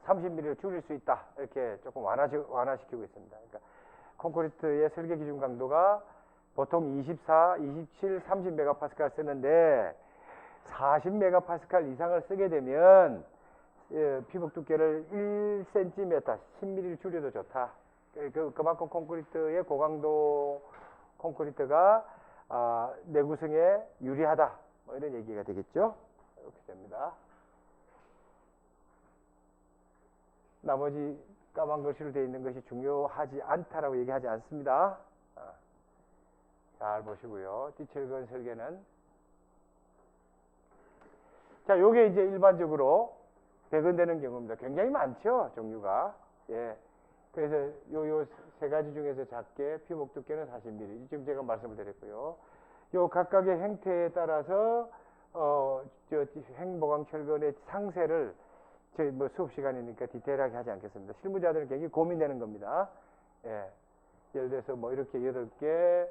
30mm를 줄일 수 있다. 이렇게 조금 완화시키고 있습니다. 그러니까 콘크리트의 설계 기준 강도가 보통 24, 27, 30MPa 쓰는데 40MPa 이상을 쓰게 되면 피복 두께를 1cm, 10mm를 줄여도 좋다. 그만큼 콘크리트의 고강도 콘크리트가 내구성에 유리하다. 뭐 이런 얘기가 되겠죠. 이렇게 됩니다. 나머지 까만 글씨로 되어 있는 것이 중요하지 않다라고 얘기하지 않습니다. 잘 보시고요. 띠철근 설계는. 자, 요게 이제 일반적으로 배건되는 경우입니다. 굉장히 많죠, 종류가. 예. 그래서 요 세 가지 중에서 작게 피복 두께는 40mm. 지금 제가 말씀을 드렸고요. 요 각각의 행태에 따라서 행보강철근의 상세를 저희 뭐 수업 시간이니까 디테일하게 하지 않겠습니다. 실무자들은 굉장히 고민되는 겁니다. 예. 예를 들어서 뭐 이렇게 8개,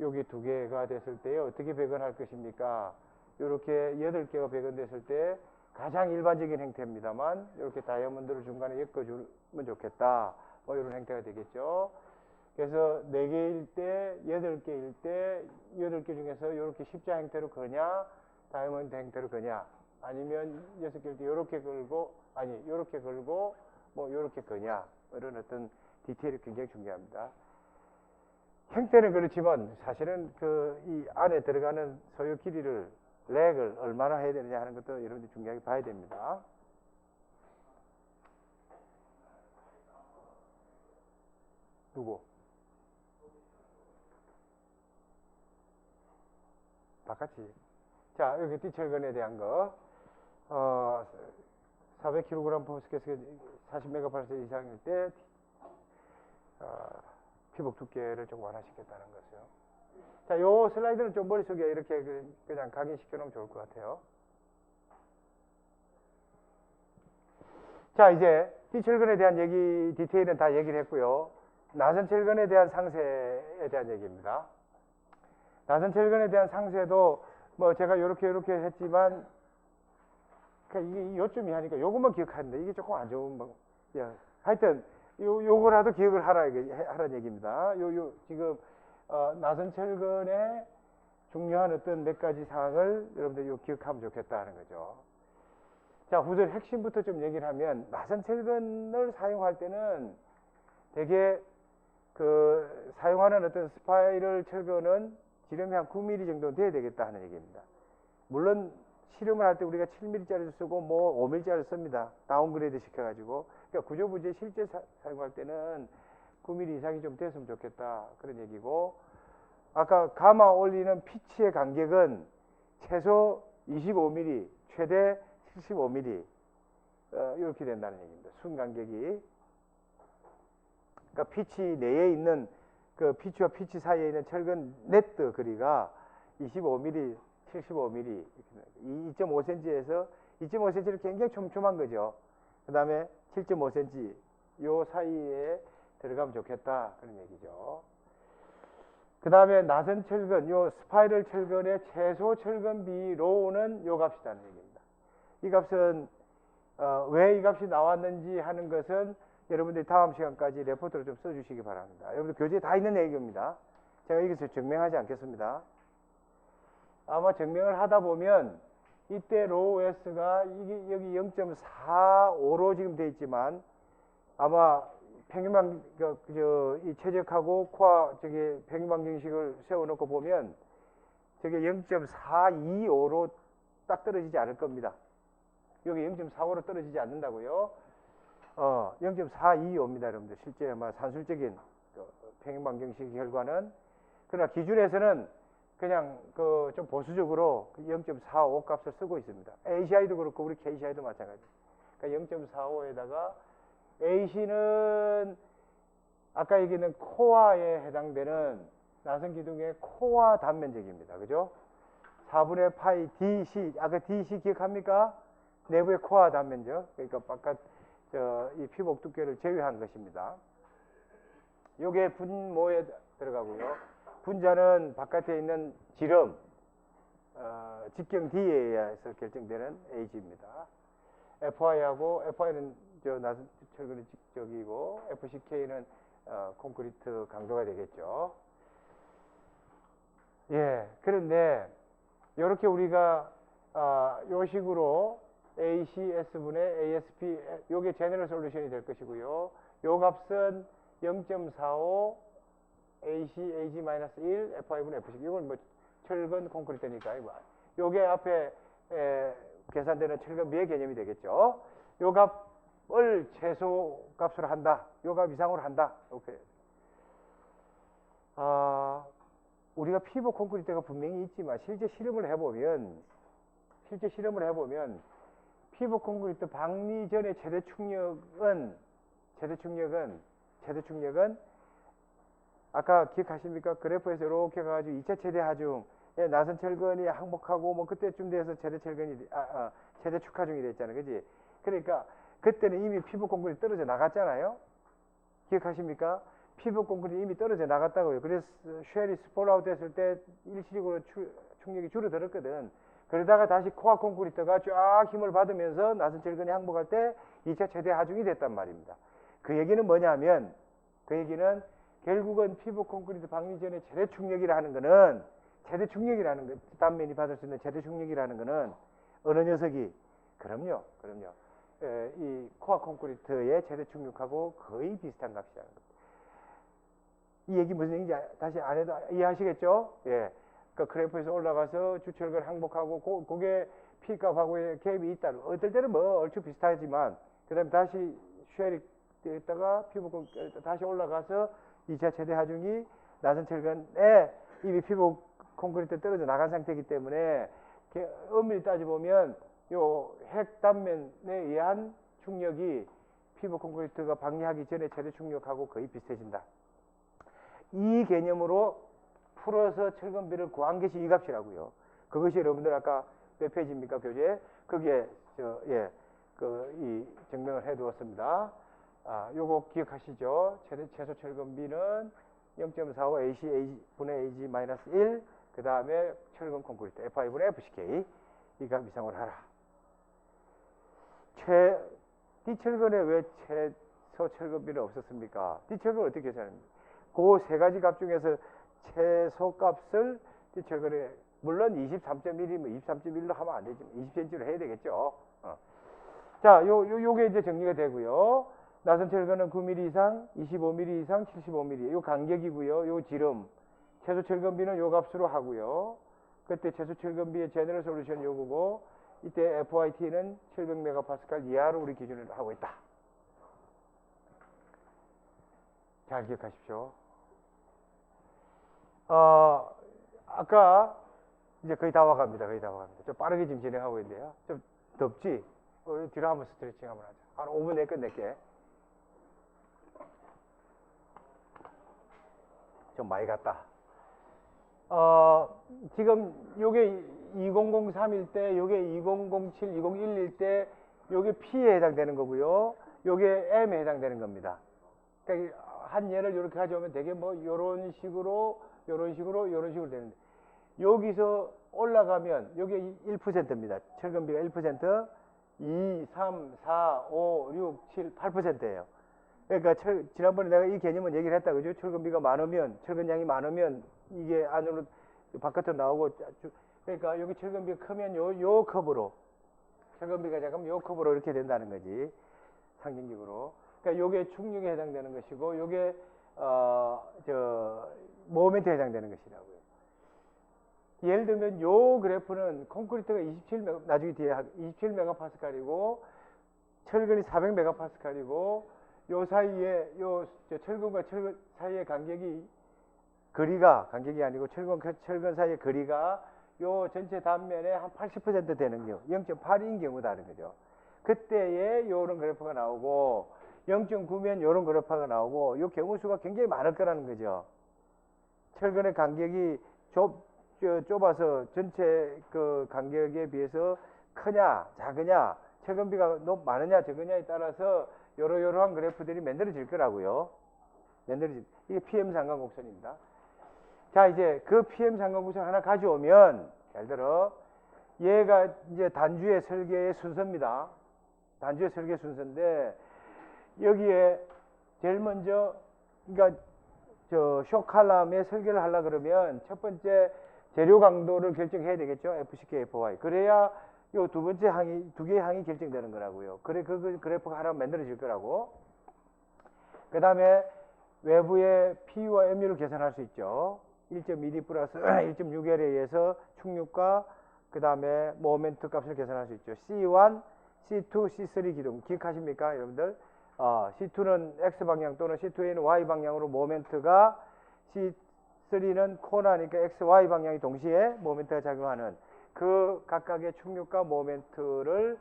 여기 2개가 됐을 때 어떻게 배건할 것입니까? 이렇게 8개가 배건됐을 때 가장 일반적인 행태입니다만 이렇게 다이아몬드를 중간에 엮어주면 좋겠다. 뭐 이런 행태가 되겠죠. 그래서 4개일 때, 8개일 때 8개 중에서 이렇게 십자 행태로 거냐, 다이아몬드 행태로 거냐, 아니면 6개일 때 이렇게 걸고, 아니 이렇게 걸고 뭐 이렇게 거냐, 이런 어떤 디테일이 굉장히 중요합니다. 행태는 그렇지만 사실은 이 안에 들어가는 소요 길이를 렉을 얼마나 해야 되느냐 하는 것도 여러분들이 중요하게 봐야 됩니다. 누구? 바깥이. 자, 여기 띠철근에 대한 거. 400kg 포스켓에 40MPa 이상일 때 피복 두께를 좀 완화시켰다는 것이요. 자, 요 슬라이드는 좀 머릿속에 이렇게 그냥 각인시켜 놓으면 좋을 것 같아요. 자, 이제 띠철근에 대한 얘기, 디테일은 다 얘기를 했고요. 나선철근에 대한 상세에 대한 얘기입니다. 나선철근에 대한 상세도 뭐 제가 요렇게 했지만 이게 요쯤이 하니까 요것만 기억하는데 이게 조금 안 좋은 뭐, 하여튼 요거라도 기억을 하라는 얘기입니다. 지금 나선철근의 중요한 어떤 몇 가지 사항을 여러분들 기억하면 좋겠다는 거죠. 자, 우선 핵심부터 좀 얘기를 하면 나선철근을 사용할 때는 되게 사용하는 어떤 스파이럴 철근은 지름이 한 9mm 정도 돼야 되겠다 하는 얘기입니다. 물론 실험을 할 때 우리가 7mm짜리도 쓰고 뭐 5mm짜리도 씁니다. 다운그레이드 시켜가지고. 그러니까 구조부지에 실제 사용할 때는 9mm 이상이 좀 됐으면 좋겠다. 그런 얘기고. 아까 가마 올리는 피치의 간격은 최소 25mm, 최대 75mm. 이렇게 된다는 얘기입니다. 순 간격이. 그러니까 피치 내에 있는 그 피치와 피치 사이에 있는 철근 네트 거리가 25mm, 75mm, 2.5cm에서 2.5cm는 굉장히 촘촘한 거죠. 그 다음에 7.5cm 요 사이에 들어가면 좋겠다 그런 얘기죠. 그 다음에 나선 철근, 요 스파이럴 철근의 최소 철근 비로는 요 값이라는 얘기입니다. 이 값은 왜 이 값이 나왔는지 하는 것은 여러분들이 다음 시간까지 레포트를 좀 써주시기 바랍니다. 여러분들 교재에 다 있는 얘기입니다. 제가 여기서 증명하지 않겠습니다. 아마 증명을 하다 보면 이때 로우 S가 여기 0.45로 지금 되어 있지만 아마 평균방 이 최적하고 코어 평균방 정식을 세워놓고 보면 저게 0.425로 딱 떨어지지 않을 겁니다. 여기 0.45로 떨어지지 않는다고요. 0.425입니다, 여러분들. 실제 산술적인 평행반경식 결과는. 그러나 기준에서는 그냥 좀 보수적으로 0.45 값을 쓰고 있습니다. ACI도 그렇고 우리 KCI도 마찬가지입니다. 그러니까 0.45에다가 AC는 아까 얘기했는 코어에 해당되는 나선기둥의 코어 단면적입니다. 그죠? 4분의 파이 DC, 아까 DC 기억합니까? 내부의 코어 단면적. 그러니까 바깥 이 피복 두께를 제외한 것입니다. 요게 분모에 들어가고요. 분자는 바깥에 있는 지름, 직경 D에 의해서 결정되는 AG입니다. FI하고, FI는 나선 철근의 직적이고, FCK는 콘크리트 강도가 되겠죠. 예, 그런데, 이렇게 우리가, 요 식으로 ACS분의 ASP, 요게 제너럴 솔루션이 될 것이고요. 요 값은 0.45 AC, AG-1, FI분의 FC. 이건 뭐 철근 콘크리트니까요. 요게 앞에 계산되는 철근비의 개념이 되겠죠. 요 값을 최소 값으로 한다. 요 값 이상으로 한다. 이렇게. 우리가 피복 콘크리트가 분명히 있지만 실제 실험을 해보면 피복 콘크리트 방리 전의 최대 충격은 아까 기억하십니까? 그래프에서 이렇게 가가지고 2차 최대 하중, 나선 철근이 항복하고 뭐 그때쯤 돼서 최대 철근이 최대 축하중이 됐잖아요, 그지? 그러니까 그때는 이미 피복 콘크리트 떨어져 나갔잖아요. 기억하십니까? 피복 콘크리트 이미 떨어져 나갔다고요. 그래서 쉘이 스폴아웃 됐을 때 일시적으로 충격이 줄어들었거든. 그러다가 다시 코어 콘크리트가 쫙 힘을 받으면서 나선 철근이 항복할 때 2차 최대 하중이 됐단 말입니다. 그 얘기는 뭐냐면, 그 얘기는 결국은 피복 콘크리트 방리 전의 최대 충격이라는 거는, 단면이 받을 수 있는 최대 충격이라는 거는 어느 녀석이? 그럼요. 이 코어 콘크리트의 최대 충격하고 거의 비슷한 값이라는 겁니다. 이 얘기 무슨 얘기인지 다시 안 해도 이해하시겠죠? 예. 그 그래프에서 올라가서 주철근 항복하고 그게 P값하고의 갭이 있다. 어떨 때는 뭐 얼추 비슷하지만 그 다음에 다시 쉘이 됐다가 피복 다시 올라가서 2차 최대 하중이 나선 철근에 이미 피복 콘크리트 떨어져 나간 상태이기 때문에 엄밀히 따져보면 요 핵 단면에 의한 충격이 피복 콘크리트가 방리하기 전에 최대 충격하고 거의 비슷해진다. 이 개념으로 풀어서 철근비를 구한 것이 이 값이라고요. 그것이 여러분들 아까 몇 페이지입니까, 교재? 거기에 이 증명을 해두었습니다. 요거 기억하시죠? 최소 철근비는 0.45 AC 분의 AG-1, 그 다음에 철근 콘크리트 FI분의 FCK, 이 값 이상으로 하라. D철근에 왜 최소 철근비는 없었습니까? D철근은 어떻게 계산합니까? 그 세 가지 값 중에서 최소 값을 D철근에, 물론 23.1이면 23.1로 하면 안 되지만 20cm로 해야 되겠죠. 자, 요게 이제 정리가 되고요. 나선 철근은 9mm 이상, 25mm 이상, 75mm. 요 간격이고요. 요 지름. 최소 철근비는 요 값으로 하고요. 그때 최소 철근비의 제너럴 솔루션 요거고, 이때 FYT는 700MPa 이하로 우리 기준을 하고 있다. 잘 기억하십시오. 아까 이제 거의 다 와갑니다. 좀 빠르게 지금 진행하고 있는데요. 좀 덥지? 우리 뒤로 한번 스트레칭 한번 하자. 한 5분 내에 끝낼게. 좀 많이 갔다. 지금 요게 2003일 때, 요게 2007, 2011일 때, 요게 P에 해당되는 거고요. 요게 M에 해당되는 겁니다. 그러니까 한 예를 이렇게 가져오면 되게 뭐 요런 식으로 되는데, 여기서 올라가면 요게 1%입니다. 철근비가 1%, 2, 3, 4, 5, 6, 7, 8%예요. 그러니까 지난번에 내가 이 개념은 얘기를 했다, 그죠? 철근비가 많으면, 철근량이 많으면 이게 안으로 바깥으로 나오고, 그러니까 여기 철근비가 크면 요 컵으로, 철근비가 작으면 요 컵으로 이렇게 된다는 거지, 상징적으로. 그러니까 요게 충격에 해당되는 것이고, 요게 모멘트에 해당되는 것이라고요. 예를 들면 요 그래프는 콘크리트가 나중에 뒤에 27메가파스칼이고 철근이 400메가파스칼이고 요 사이에 저 철근과 철근 사이의 간격이 아니고 철근 사이의 거리가 요 전체 단면의 한 80% 되는 경우 0.8인 경우다는 거죠. 그때에 요런 그래프가 나오고 0.9면 요런 그래프가 나오고 요 경우 수가 굉장히 많을 거라는 거죠. 철근의 간격이 좁아서 전체 그 간격에 비해서 크냐 작으냐 철근비가 많으냐 적으냐에 따라서 요러한 그래프들이 만들어질 거라고요. 이게 PM 상관곡선입니다. 자, 이제 그 PM 상관곡선 하나 가져오면 예를 들어 얘가 이제 단주의 설계의 순서입니다. 단주의 설계 순서인데 여기에 제일 먼저 그러니까 저 쇼칼럼의 설계를 하려 그러면 첫 번째 재료 강도를 결정해야 되겠죠. FCK, FY. 그래야 요 두 번째 두 개의 항이 결정되는 거라고요. 그래 그 그래프가 하나 만들어질 거라고. 그 다음에 외부의 P와 Mu를 계산할 수 있죠. 1.2D 플러스 1.6L에 의해서 충격과 그 다음에 모멘트 값을 계산할 수 있죠. C1, C2, C3 기둥 기억하십니까 여러분들? C2는 X방향 또는 C2에는 Y방향으로 모멘트가 C3는 코너니까 X, Y 방향이 동시에 모멘트가 작용하는 그 각각의 충격과 모멘트를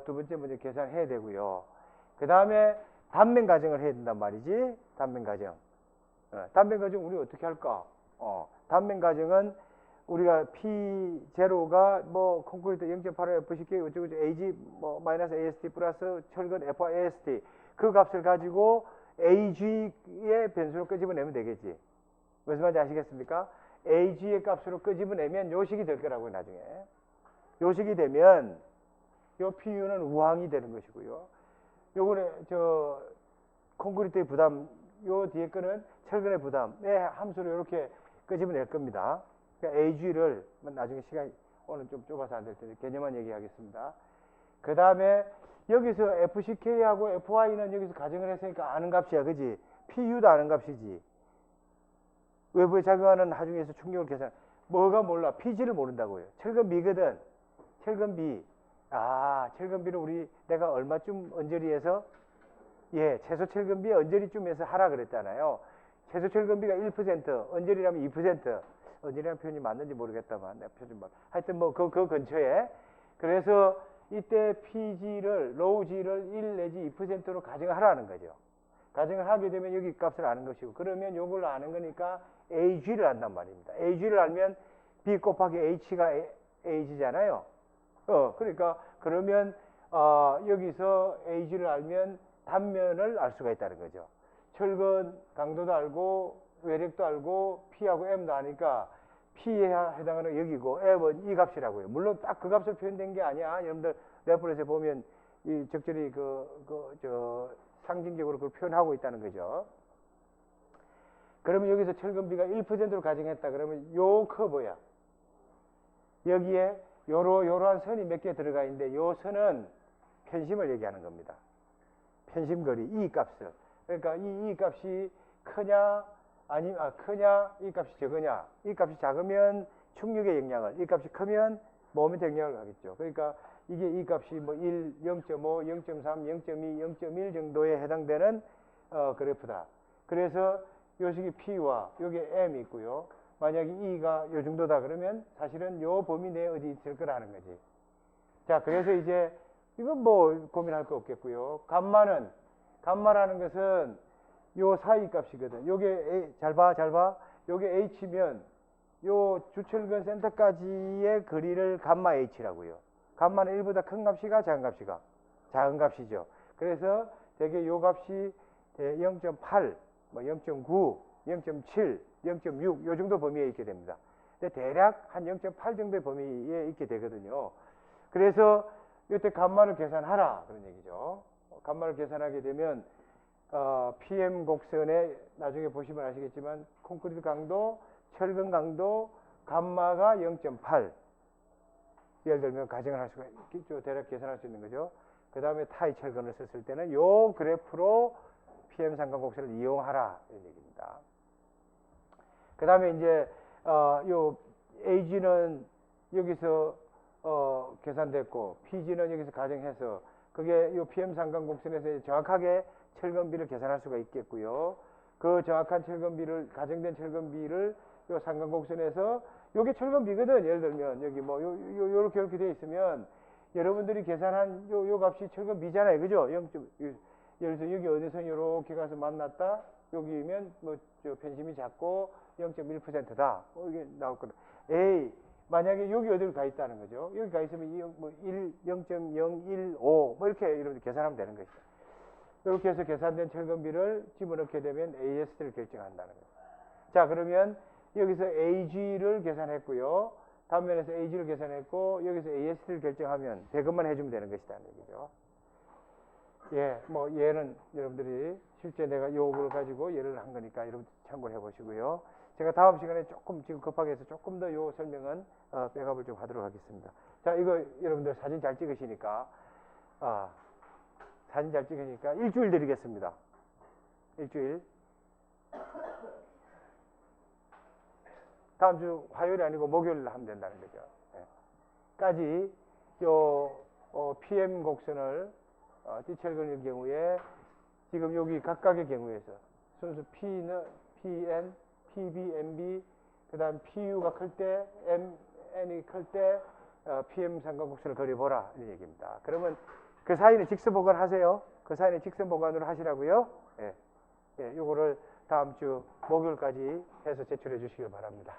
두 번째 문제 계산해야 되고요. 그 다음에 단면 가정을 해야 된단 말이지. 단면 가정. 단면 가정 우리 어떻게 할까? 단면 가정은 우리가 P0가 뭐 콘크리트 0.85 FCK 어쩌고 AG 뭐 마이너스 AST 플러스 철근 FA AST 그 값을 가지고 AG의 변수로 끄집어내면 되겠지. 무슨 말인지 아시겠습니까? AG의 값으로 끄집어내면 요식이 될 거라고요. 나중에 요식이 되면 요 PU는 우항이 되는 것이고요. 요거는 저 콘크리트의 부담 요 뒤에 거는 철근의 부담의 함수를 이렇게 끄집어낼 겁니다. 그러니까 AG를 나중에 시간이 오늘 좀 좁아서 안 될 텐데 개념만 얘기하겠습니다. 그 다음에 여기서 FCK하고 FY는 여기서 가정을 했으니까 아는 값이야. 그지? PU도 아는 값이지. 외부에 작용하는 하중에서 충격을 계산. 뭐가 몰라? PG를 모른다고요. 철근비거든. 철근비. 철근비를 내가 얼마쯤 언저리에서 최소 철근비 언저리쯤에서 하라 그랬잖아요. 최소 철근비가 1%, 언저리라면 2%. 언저리라는 표현이 맞는지 모르겠다만 내가 표준 하여튼 뭐 그 근처에. 그래서 이때 PG를 로우 G를 1 내지 2%로 가정을 하라는 거죠. 가정을 하게 되면 여기 값을 아는 것이고 그러면 요걸 아는 거니까 AG를 안단 말입니다. AG를 알면 B 곱하기 H가 AG잖아요. 그러니까 그러면 여기서 AG를 알면 단면을 알 수가 있다는 거죠. 철근 강도도 알고 외력도 알고 P하고 M도 아니까 P에 해당하는 여기고 M은 이 값이라고요. 물론 딱 그 값을 표현된 게 아니야. 여러분들 레퍼런스에 보면 이 적절히 상징적으로 그걸 표현하고 있다는 거죠. 그러면 여기서 철근비가 1%로 가정했다. 그러면 요 커브야. 여기에 요러한 선이 몇 개 들어가 있는데 요 선은 편심을 얘기하는 겁니다. 편심거리 이 값을. 그러니까 이 값이 크냐 크냐 이 값이 적으냐. 이 값이 작으면 충격의 영향을, 이 값이 크면 모멘트 영향을 하겠죠. 그러니까 이게 이 값이 뭐 1, 0.5, 0.3, 0.2, 0.1 정도에 해당되는 그래프다. 그래서 요식이 P와 요게 M이 있고요. 만약에 E가 요 정도다 그러면 사실은 요 범위 내에 어디 있을 거라는 거지. 자, 그래서 이제 이건 뭐 고민할 거 없겠고요. 감마라는 것은 요 사이 값이거든. 요게 잘 봐. 요게 H면 요 주철근 센터까지의 거리를 감마 H라고요. 감마는 1보다 큰 값이가 작은 값이가? 작은 값이죠. 그래서 대개 요 값이 0.8, 뭐 0.9, 0.7, 0.6 요 정도 범위에 있게 됩니다. 근데 대략 한 0.8 정도의 범위에 있게 되거든요. 그래서 이때 감마를 계산하라 그런 얘기죠. 감마를 계산하게 되면 PM 곡선에 나중에 보시면 아시겠지만 콘크리트 강도, 철근 강도, 감마가 0.8 예를 들면 가정을 할 수가 있죠. 대략 계산할 수 있는 거죠. 그 다음에 타이 철근을 썼을 때는 요 그래프로 PM 상관곡선을 이용하라 이런 얘기입니다. 그 다음에 이제 요 AG는 여기서 계산됐고 PG는 여기서 가정해서 그게 이 PM 상관곡선에서 정확하게 철근비를 계산할 수가 있겠고요. 그 정확한 철근비를 가정된 철근비를 요 상관곡선에서 요게 철근비거든. 예를 들면 여기 뭐 요렇게 이렇게 돼 있으면 여러분들이 계산한 요 값이 철근비잖아요. 그죠? 0. 예를 들어서 여기 어디서 이렇게 가서 만났다. 여기면 뭐 저 편심이 작고 0.1%다. 이게 나올 거다. 에이, 만약에 여기 어디를 가 있다는 거죠. 여기 가 있으면 0.015 뭐 이렇게 여러분들 계산하면 되는 것이죠. 이렇게 해서 계산된 철근비를 집어넣게 되면 AS를 결정한다는 거예요. 자, 그러면 여기서 AG를 계산했고요. 단면에서 AG를 계산했고 여기서 AS를 결정하면 대금만 해주면 되는 것이라는 얘기죠. 예, 뭐 얘는 여러분들이 실제 내가 요걸 가지고 예를 한 거니까 여러분 참고를 해보시고요. 제가 다음 시간에 조금 지금 급하게 해서 조금 더 요 설명은 백업을 좀 하도록 하겠습니다. 자, 이거 여러분들 사진 잘 찍으시니까 사진 잘 찍으니까 일주일 드리겠습니다. 일주일. 다음 주 화요일이 아니고 목요일로 하면 된다는 거죠. 예. 까지 요 PM 곡선을 띠철근일 경우에 지금 여기 각각의 경우에서 순수 P는 PN, PB, MB, 그 다음 PU가 클 때, MN이 클 때 PM 상관곡선을 그려보라 이런 얘기입니다. 그러면 그 사이는 직선 보관하세요. 그 사이는 직선 보관으로 하시라고요. 예. 예, 요거를 다음 주 목요일까지 해서 제출해 주시길 바랍니다.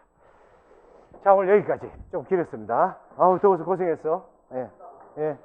자, 오늘 여기까지. 좀 길었습니다. 아우, 더워서 고생했어. 예. 예.